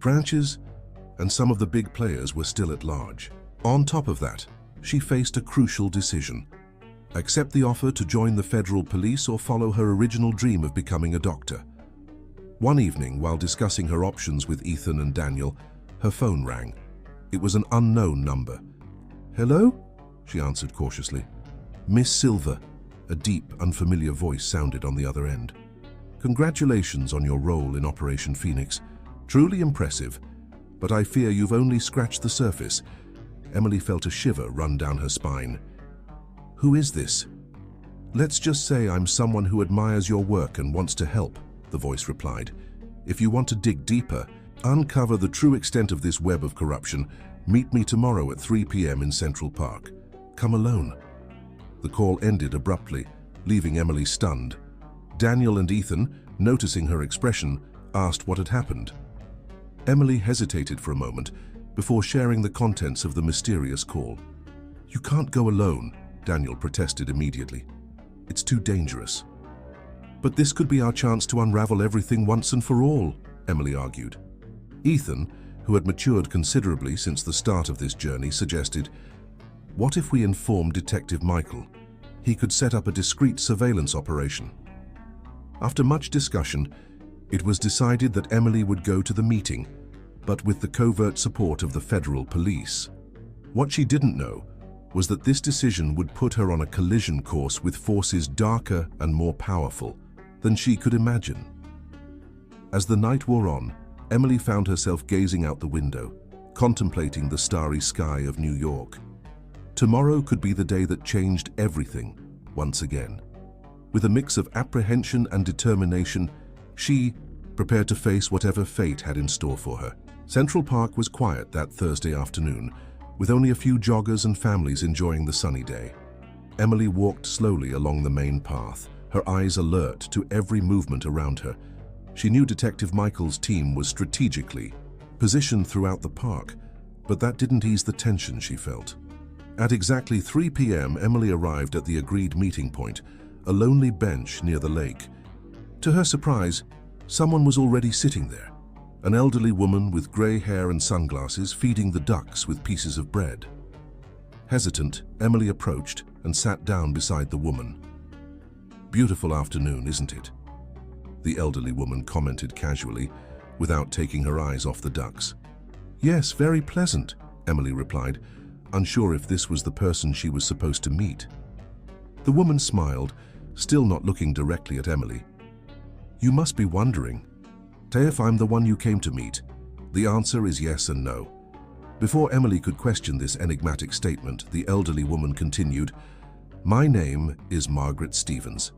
S1: branches, and some of the big players were still at large. On top of that, she faced a crucial decision: accept the offer to join the federal police or follow her original dream of becoming a doctor. One evening, while discussing her options with Ethan and Daniel, her phone rang. It was an unknown number. "Hello?" she answered cautiously. "Miss Silver," a deep, unfamiliar voice sounded on the other end. "Congratulations on your role in Operation Phoenix. Truly impressive, but I fear you've only scratched the surface." Emily felt a shiver run down her spine. "Who is this?" "Let's just say I'm someone who admires your work and wants to help," the voice replied. "If you want to dig deeper, uncover the true extent of this web of corruption, meet me tomorrow at 3 p.m. in Central Park. Come alone." The call ended abruptly, leaving Emily stunned. Daniel and Ethan, noticing her expression, asked what had happened. Emily hesitated for a moment before sharing the contents of the mysterious call. "You can't go alone," Daniel protested immediately. "It's too dangerous." "But this could be our chance to unravel everything once and for all," Emily argued. Ethan, who had matured considerably since the start of this journey, suggested, "What if we inform Detective Michael? He could set up a discreet surveillance operation." After much discussion, it was decided that Emily would go to the meeting, but with the covert support of the federal police. What she didn't know was that this decision would put her on a collision course with forces darker and more powerful than she could imagine. As the night wore on, Emily found herself gazing out the window, contemplating the starry sky of New York. Tomorrow could be the day that changed everything once again. With a mix of apprehension and determination, she prepared to face whatever fate had in store for her. Central Park was quiet that Thursday afternoon, with only a few joggers and families enjoying the sunny day. Emily walked slowly along the main path, her eyes alert to every movement around her. She knew Detective Michael's team was strategically positioned throughout the park, but that didn't ease the tension she felt. At exactly 3 p.m., Emily arrived at the agreed meeting point, a lonely bench near the lake. To her surprise, someone was already sitting there. An elderly woman with grey hair and sunglasses feeding the ducks with pieces of bread. Hesitant, Emily approached and sat down beside the woman. "Beautiful afternoon, isn't it?" the elderly woman commented casually, without taking her eyes off the ducks. "Yes, very pleasant," Emily replied, unsure if this was the person she was supposed to meet. The woman smiled, still not looking directly at Emily. "You must be wondering if I'm the one you came to meet. The answer is yes and no." Before Emily could question this enigmatic statement, the elderly woman continued, "My name is Margaret Stevens.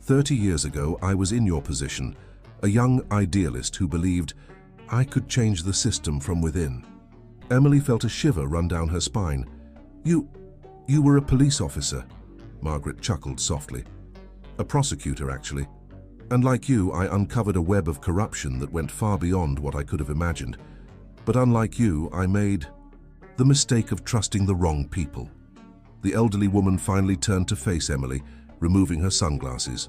S1: 30 years ago, I was in your position, a young idealist who believed I could change the system from within." Emily felt a shiver run down her spine. You were a police officer," Margaret chuckled softly. "A prosecutor, actually. And like you, I uncovered a web of corruption that went far beyond what I could have imagined. But unlike you, I made the mistake of trusting the wrong people." The elderly woman finally turned to face Emily, removing her sunglasses.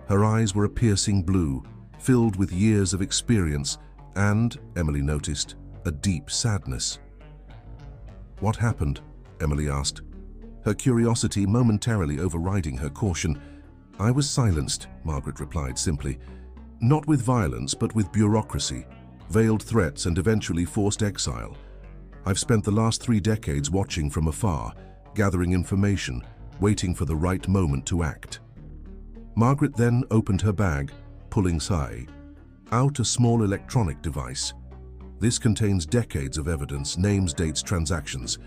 S1: Her eyes were a piercing blue, filled with years of experience and, Emily noticed, a deep sadness. "What happened?" Emily asked, her curiosity momentarily overriding her caution. "I was silenced," Margaret replied simply. "Not with violence, but with bureaucracy, veiled threats, and eventually forced exile. I've spent the last 3 decades watching from afar, gathering information, waiting for the right moment to act. Margaret then opened her bag, pulling out a small electronic device. This contains decades of evidence, names, dates, transactions.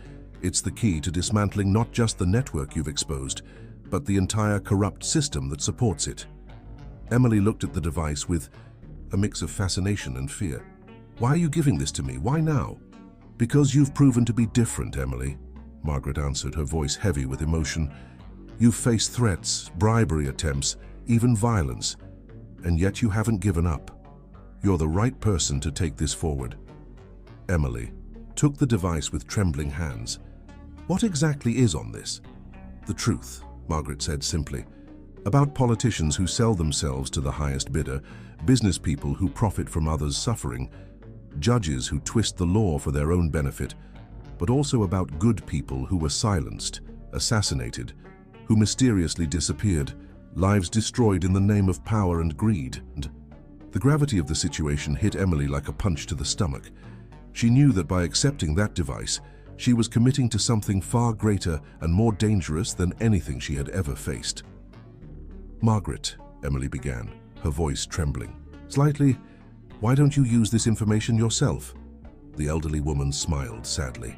S1: It's the key to dismantling not just the network you've exposed, but the entire corrupt system that supports it. Emily looked at the device with a mix of fascination and fear. Why are you giving this to me? Why now? Because you've proven to be different, Emily, Margaret answered, her voice heavy with emotion. You've faced threats, bribery attempts, even violence, and yet you haven't given up. You're the right person to take this forward. Emily took the device with trembling hands. What exactly is on this? The truth, Margaret said simply. About politicians who sell themselves to the highest bidder, business people who profit from others' suffering, judges who twist the law for their own benefit, but also about good people who were silenced, assassinated, who mysteriously disappeared, lives destroyed in the name of power and greed. The gravity of the situation hit Emily like a punch to the stomach. She knew that by accepting that device, she was committing to something far greater and more dangerous than anything she had ever faced. Margaret, Emily began, her voice trembling slightly. Why don't you use this information yourself? The elderly woman smiled sadly.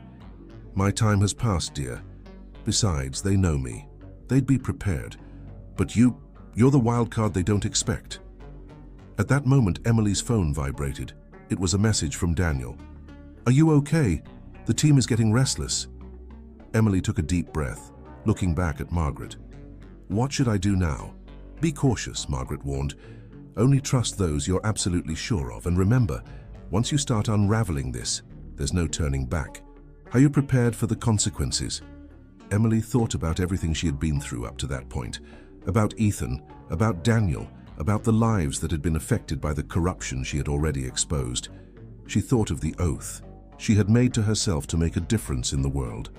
S1: My time has passed, dear. Besides, they know me. They'd be prepared. But you're the wild card they don't expect. At that moment, Emily's phone vibrated. It was a message from Daniel. Are you okay? The team is getting restless. Emily took a deep breath, looking back at Margaret. What should I do now? Be cautious, Margaret warned. Only trust those you're absolutely sure of, and remember, once you start unraveling this, there's no turning back. Are you prepared for the consequences? Emily thought about everything she had been through up to that point, about Ethan, about Daniel, about the lives that had been affected by the corruption she had already exposed. She thought of the oath she had made to herself to make a difference in the world.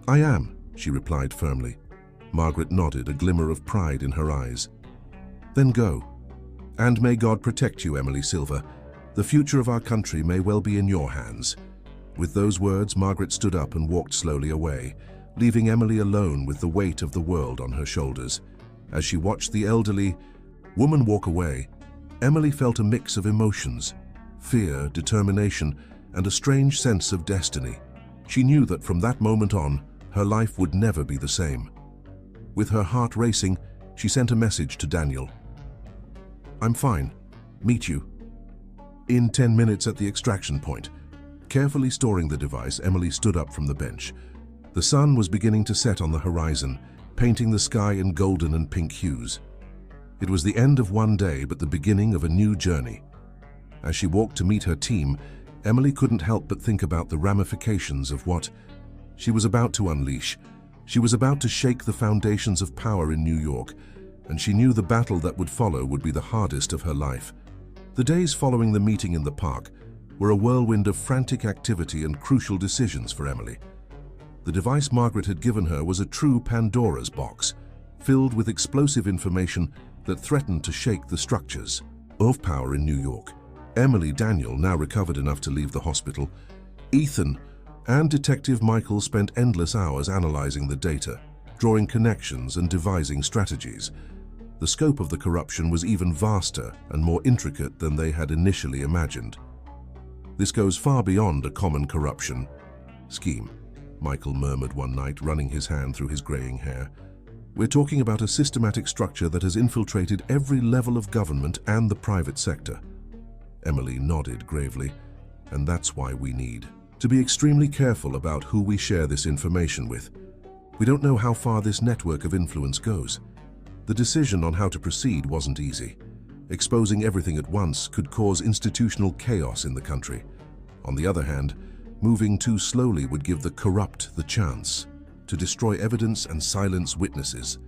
S1: I am, she replied firmly. Margaret nodded, a glimmer of pride in her eyes. Then go. And may God protect you, Emily Silver. The future of our country may well be in your hands. With those words, Margaret stood up and walked slowly away, leaving Emily alone with the weight of the world on her shoulders. As she watched the elderly woman walk away, Emily felt a mix of emotions, fear, determination, and a strange sense of destiny. She knew that from that moment on, her life would never be the same. With her heart racing, she sent a message to Daniel. I'm fine. Meet you in 10 minutes at the extraction point. Carefully storing the device, Emily stood up from the bench. The sun was beginning to set on the horizon, painting the sky in golden and pink hues. It was the end of one day, but the beginning of a new journey. As she walked to meet her team, Emily couldn't help but think about the ramifications of what she was about to unleash. She was about to shake the foundations of power in New York, and she knew the battle that would follow would be the hardest of her life. The days following the meeting in the park were a whirlwind of frantic activity and crucial decisions for Emily. The device Margaret had given her was a true Pandora's box, filled with explosive information that threatened to shake the structures of power in New York. Emily, Daniel, now recovered enough to leave the hospital. Ethan and Detective Michael spent endless hours analyzing the data, drawing connections and devising strategies. The scope of the corruption was even vaster and more intricate than they had initially imagined. This goes far beyond a common corruption scheme, Michael murmured one night, running his hand through his graying hair. We're talking about a systematic structure that has infiltrated every level of government and the private sector. Emily nodded gravely. And that's why we need to be extremely careful about who we share this information with. We don't know how far this network of influence goes. The decision on how to proceed wasn't easy. Exposing everything at once could cause institutional chaos in the country. On the other hand, moving too slowly would give the corrupt the chance to destroy evidence and silence witnesses.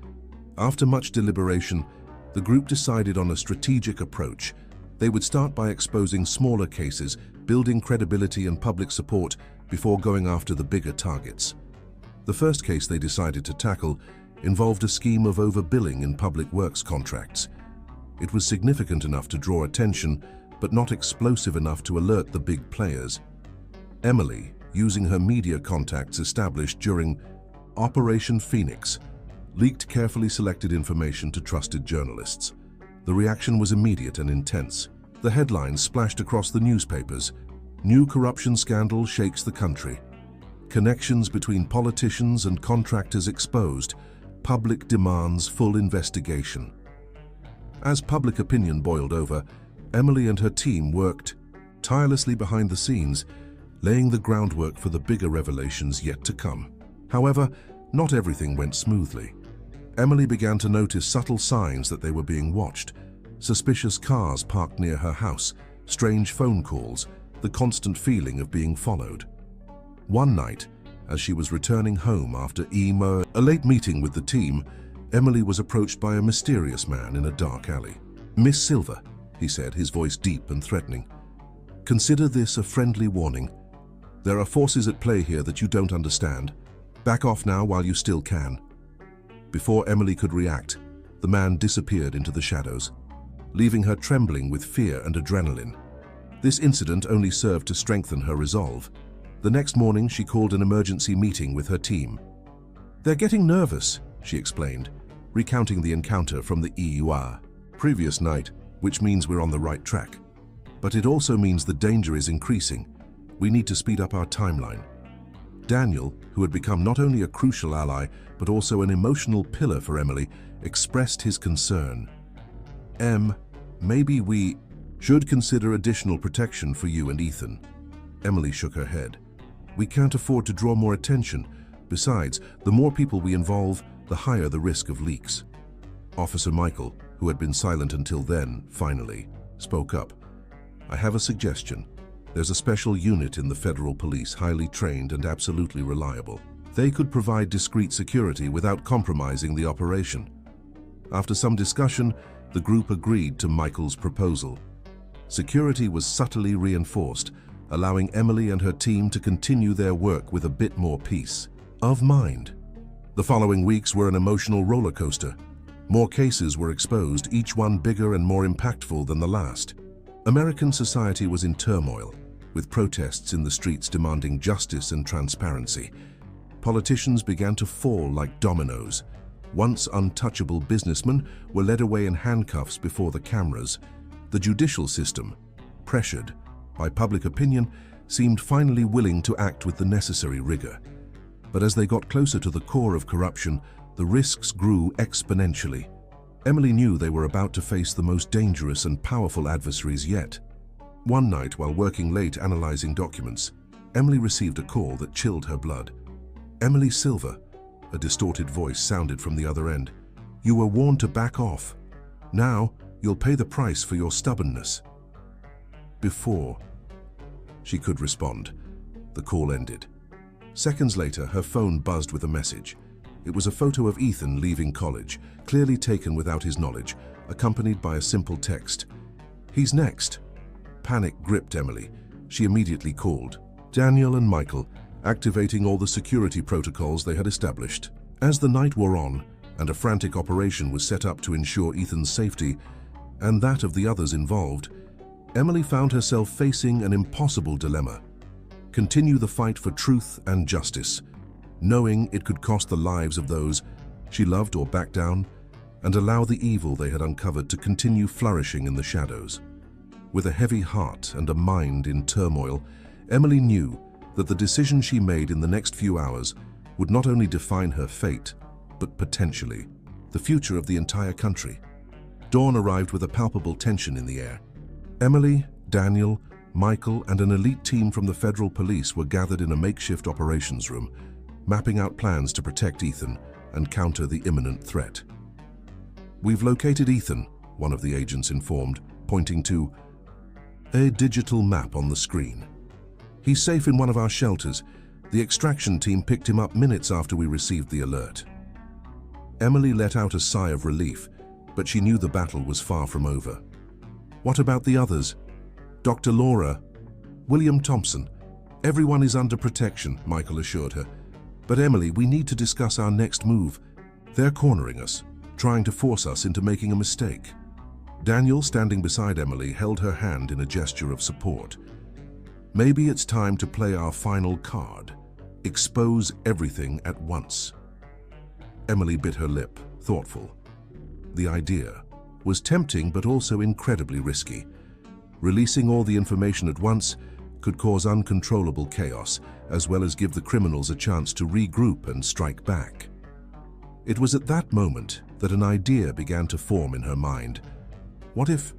S1: After much deliberation, the group decided on a strategic approach. They would start by exposing smaller cases, building credibility and public support before going after the bigger targets. The first case they decided to tackle involved a scheme of overbilling in public works contracts. It was significant enough to draw attention, but not explosive enough to alert the big players. Emily, using her media contacts established during Operation Phoenix, leaked carefully selected information to trusted journalists. The reaction was immediate and intense. The headlines splashed across the newspapers. New corruption scandal shakes the country. Connections between politicians and contractors exposed. Public demands full investigation. As public opinion boiled over, Emily and her team worked tirelessly behind the scenes, laying the groundwork for the bigger revelations yet to come. However, not everything went smoothly. Emily began to notice subtle signs that they were being watched. Suspicious cars parked near her house, strange phone calls, the constant feeling of being followed. One night, as she was returning home after a late meeting with the team, Emily was approached by a mysterious man in a dark alley. "Miss Silver," he said, his voice deep and threatening. "Consider this a friendly warning. There are forces at play here that you don't understand. Back off now while you still can." Before Emily could react, the man disappeared into the shadows, leaving her trembling with fear and adrenaline. This incident only served to strengthen her resolve. The next morning, she called an emergency meeting with her team. "They're getting nervous," she explained, recounting the encounter from the previous night, which means we're on the right track. But it also means the danger is increasing. We need to speed up our timeline. Daniel, who had become not only a crucial ally, but also an emotional pillar for Emily, expressed his concern. Maybe we should consider additional protection for you and Ethan." Emily shook her head. "We can't afford to draw more attention. Besides, the more people we involve, the higher the risk of leaks." Officer Michael, who had been silent until then, finally spoke up. "I have a suggestion. There's a special unit in the federal police, highly trained and absolutely reliable. They could provide discreet security without compromising the operation." After some discussion, the group agreed to Michael's proposal. Security was subtly reinforced, allowing Emily and her team to continue their work with a bit more peace of mind. The following weeks were an emotional roller coaster. More cases were exposed, each one bigger and more impactful than the last. American society was in turmoil, with protests in the streets demanding justice and transparency. Politicians began to fall like dominoes. Once untouchable businessmen were led away in handcuffs before the cameras. The judicial system, pressured by public opinion, seemed finally willing to act with the necessary rigor. But as they got closer to the core of corruption, the risks grew exponentially. Emily knew they were about to face the most dangerous and powerful adversaries yet. One night, while working late analyzing documents, Emily received a call that chilled her blood. "Emily Silver," a distorted voice sounded from the other end. "You were warned to back off. Now, you'll pay the price for your stubbornness." Before she could respond, the call ended. Seconds later, her phone buzzed with a message. It was a photo of Ethan leaving college, clearly taken without his knowledge, accompanied by a simple text. "He's next." Panic gripped Emily. She immediately called Daniel and Michael, activating all the security protocols they had established. As the night wore on, and a frantic operation was set up to ensure Ethan's safety and that of the others involved, Emily found herself facing an impossible dilemma. Continue the fight for truth and justice, knowing it could cost the lives of those she loved, or back down and allow the evil they had uncovered to continue flourishing in the shadows. With a heavy heart and a mind in turmoil, Emily knew that the decision she made in the next few hours would not only define her fate, but potentially the future of the entire country. Dawn arrived with a palpable tension in the air. Emily, Daniel, Michael, and an elite team from the federal police were gathered in a makeshift operations room, mapping out plans to protect Ethan and counter the imminent threat. "We've located Ethan," one of the agents informed, pointing to a digital map on the screen. "He's safe in one of our shelters. The extraction team picked him up minutes after we received the alert." Emily let out a sigh of relief, but she knew the battle was far from over. "What about the others? Dr. Laura, William Thompson? Everyone is under protection," Michael assured her. "But Emily, we need to discuss our next move. They're cornering us, trying to force us into making a mistake." Daniel, standing beside Emily, held her hand in a gesture of support. Maybe it's time to play our final card. Expose everything at once. Emily bit her lip, thoughtful. The idea was tempting but also incredibly risky. Releasing all the information at once could cause uncontrollable chaos, as well as give the criminals a chance to regroup and strike back. It was at that moment that an idea began to form in her mind. What if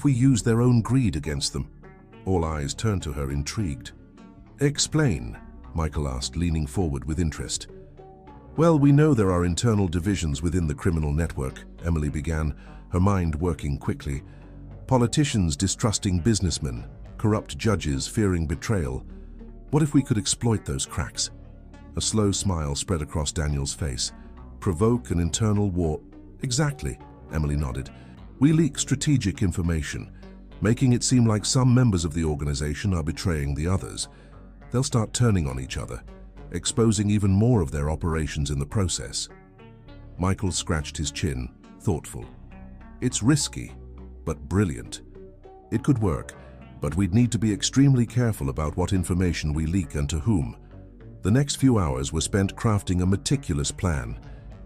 S1: we use their own greed against them? All eyes turned to her, intrigued. Explain, Michael asked, leaning forward with interest. Well, we know there are internal divisions within the criminal network, Emily began, her mind working quickly. Politicians distrusting businessmen, corrupt judges fearing betrayal. What if we could exploit those cracks? A slow smile spread across Daniel's face. Provoke an internal war. Exactly, Emily nodded. We leak strategic information, making it seem like some members of the organization are betraying the others. They'll start turning on each other, exposing even more of their operations in the process. Michael scratched his chin, thoughtful. It's risky, but brilliant. It could work, but we'd need to be extremely careful about what information we leak and to whom. The next few hours were spent crafting a meticulous plan.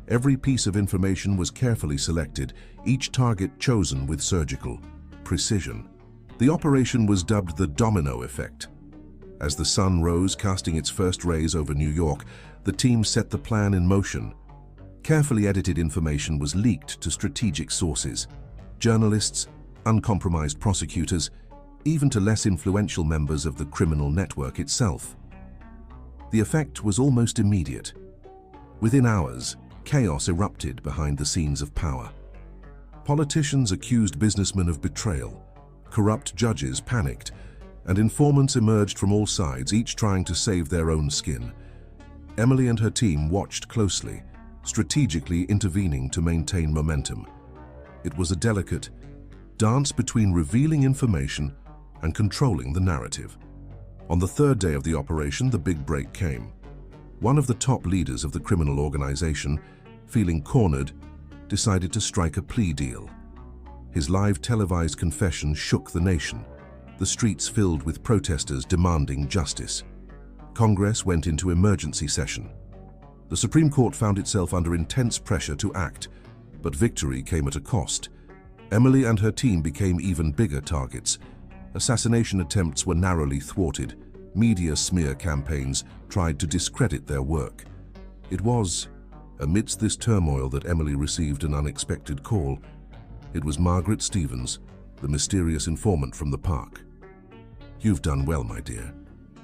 S1: Every piece of information was carefully selected, each target chosen with surgical precision. The operation was dubbed the domino effect. As the sun rose, casting its first rays over New York, the team set the plan in motion. Carefully edited information was leaked to strategic sources, journalists, uncompromised prosecutors, even to less influential members of the criminal network itself. The effect was almost immediate. Within hours, chaos erupted behind the scenes of power. Politicians accused businessmen of betrayal, corrupt judges panicked, and informants emerged from all sides, each trying to save their own skin. Emily and her team watched closely, strategically intervening to maintain momentum. It was a delicate dance between revealing information and controlling the narrative. On the third day of the operation, the big break came. One of the top leaders of the criminal organization, feeling cornered, decided to strike a plea deal. His live televised confession shook the nation, the streets filled with protesters demanding justice. Congress went into emergency session. The Supreme Court found itself under intense pressure to act, but victory came at a cost. Emily and her team became even bigger targets. Assassination attempts were narrowly thwarted. Media smear campaigns tried to discredit their work. It was amidst this turmoil that Emily received an unexpected call. It was Margaret Stevens, the mysterious informant from the park. "You've done well, my dear."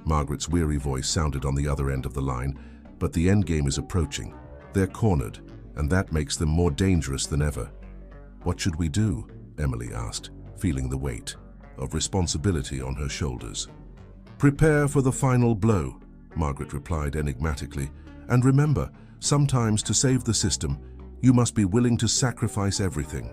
S1: Margaret's weary voice sounded on the other end of the line, but the endgame is approaching. They're cornered, and that makes them more dangerous than ever. "What should we do?" Emily asked, feeling the weight of responsibility on her shoulders. "Prepare for the final blow," Margaret replied enigmatically. "And remember, sometimes to save the system, you must be willing to sacrifice everything."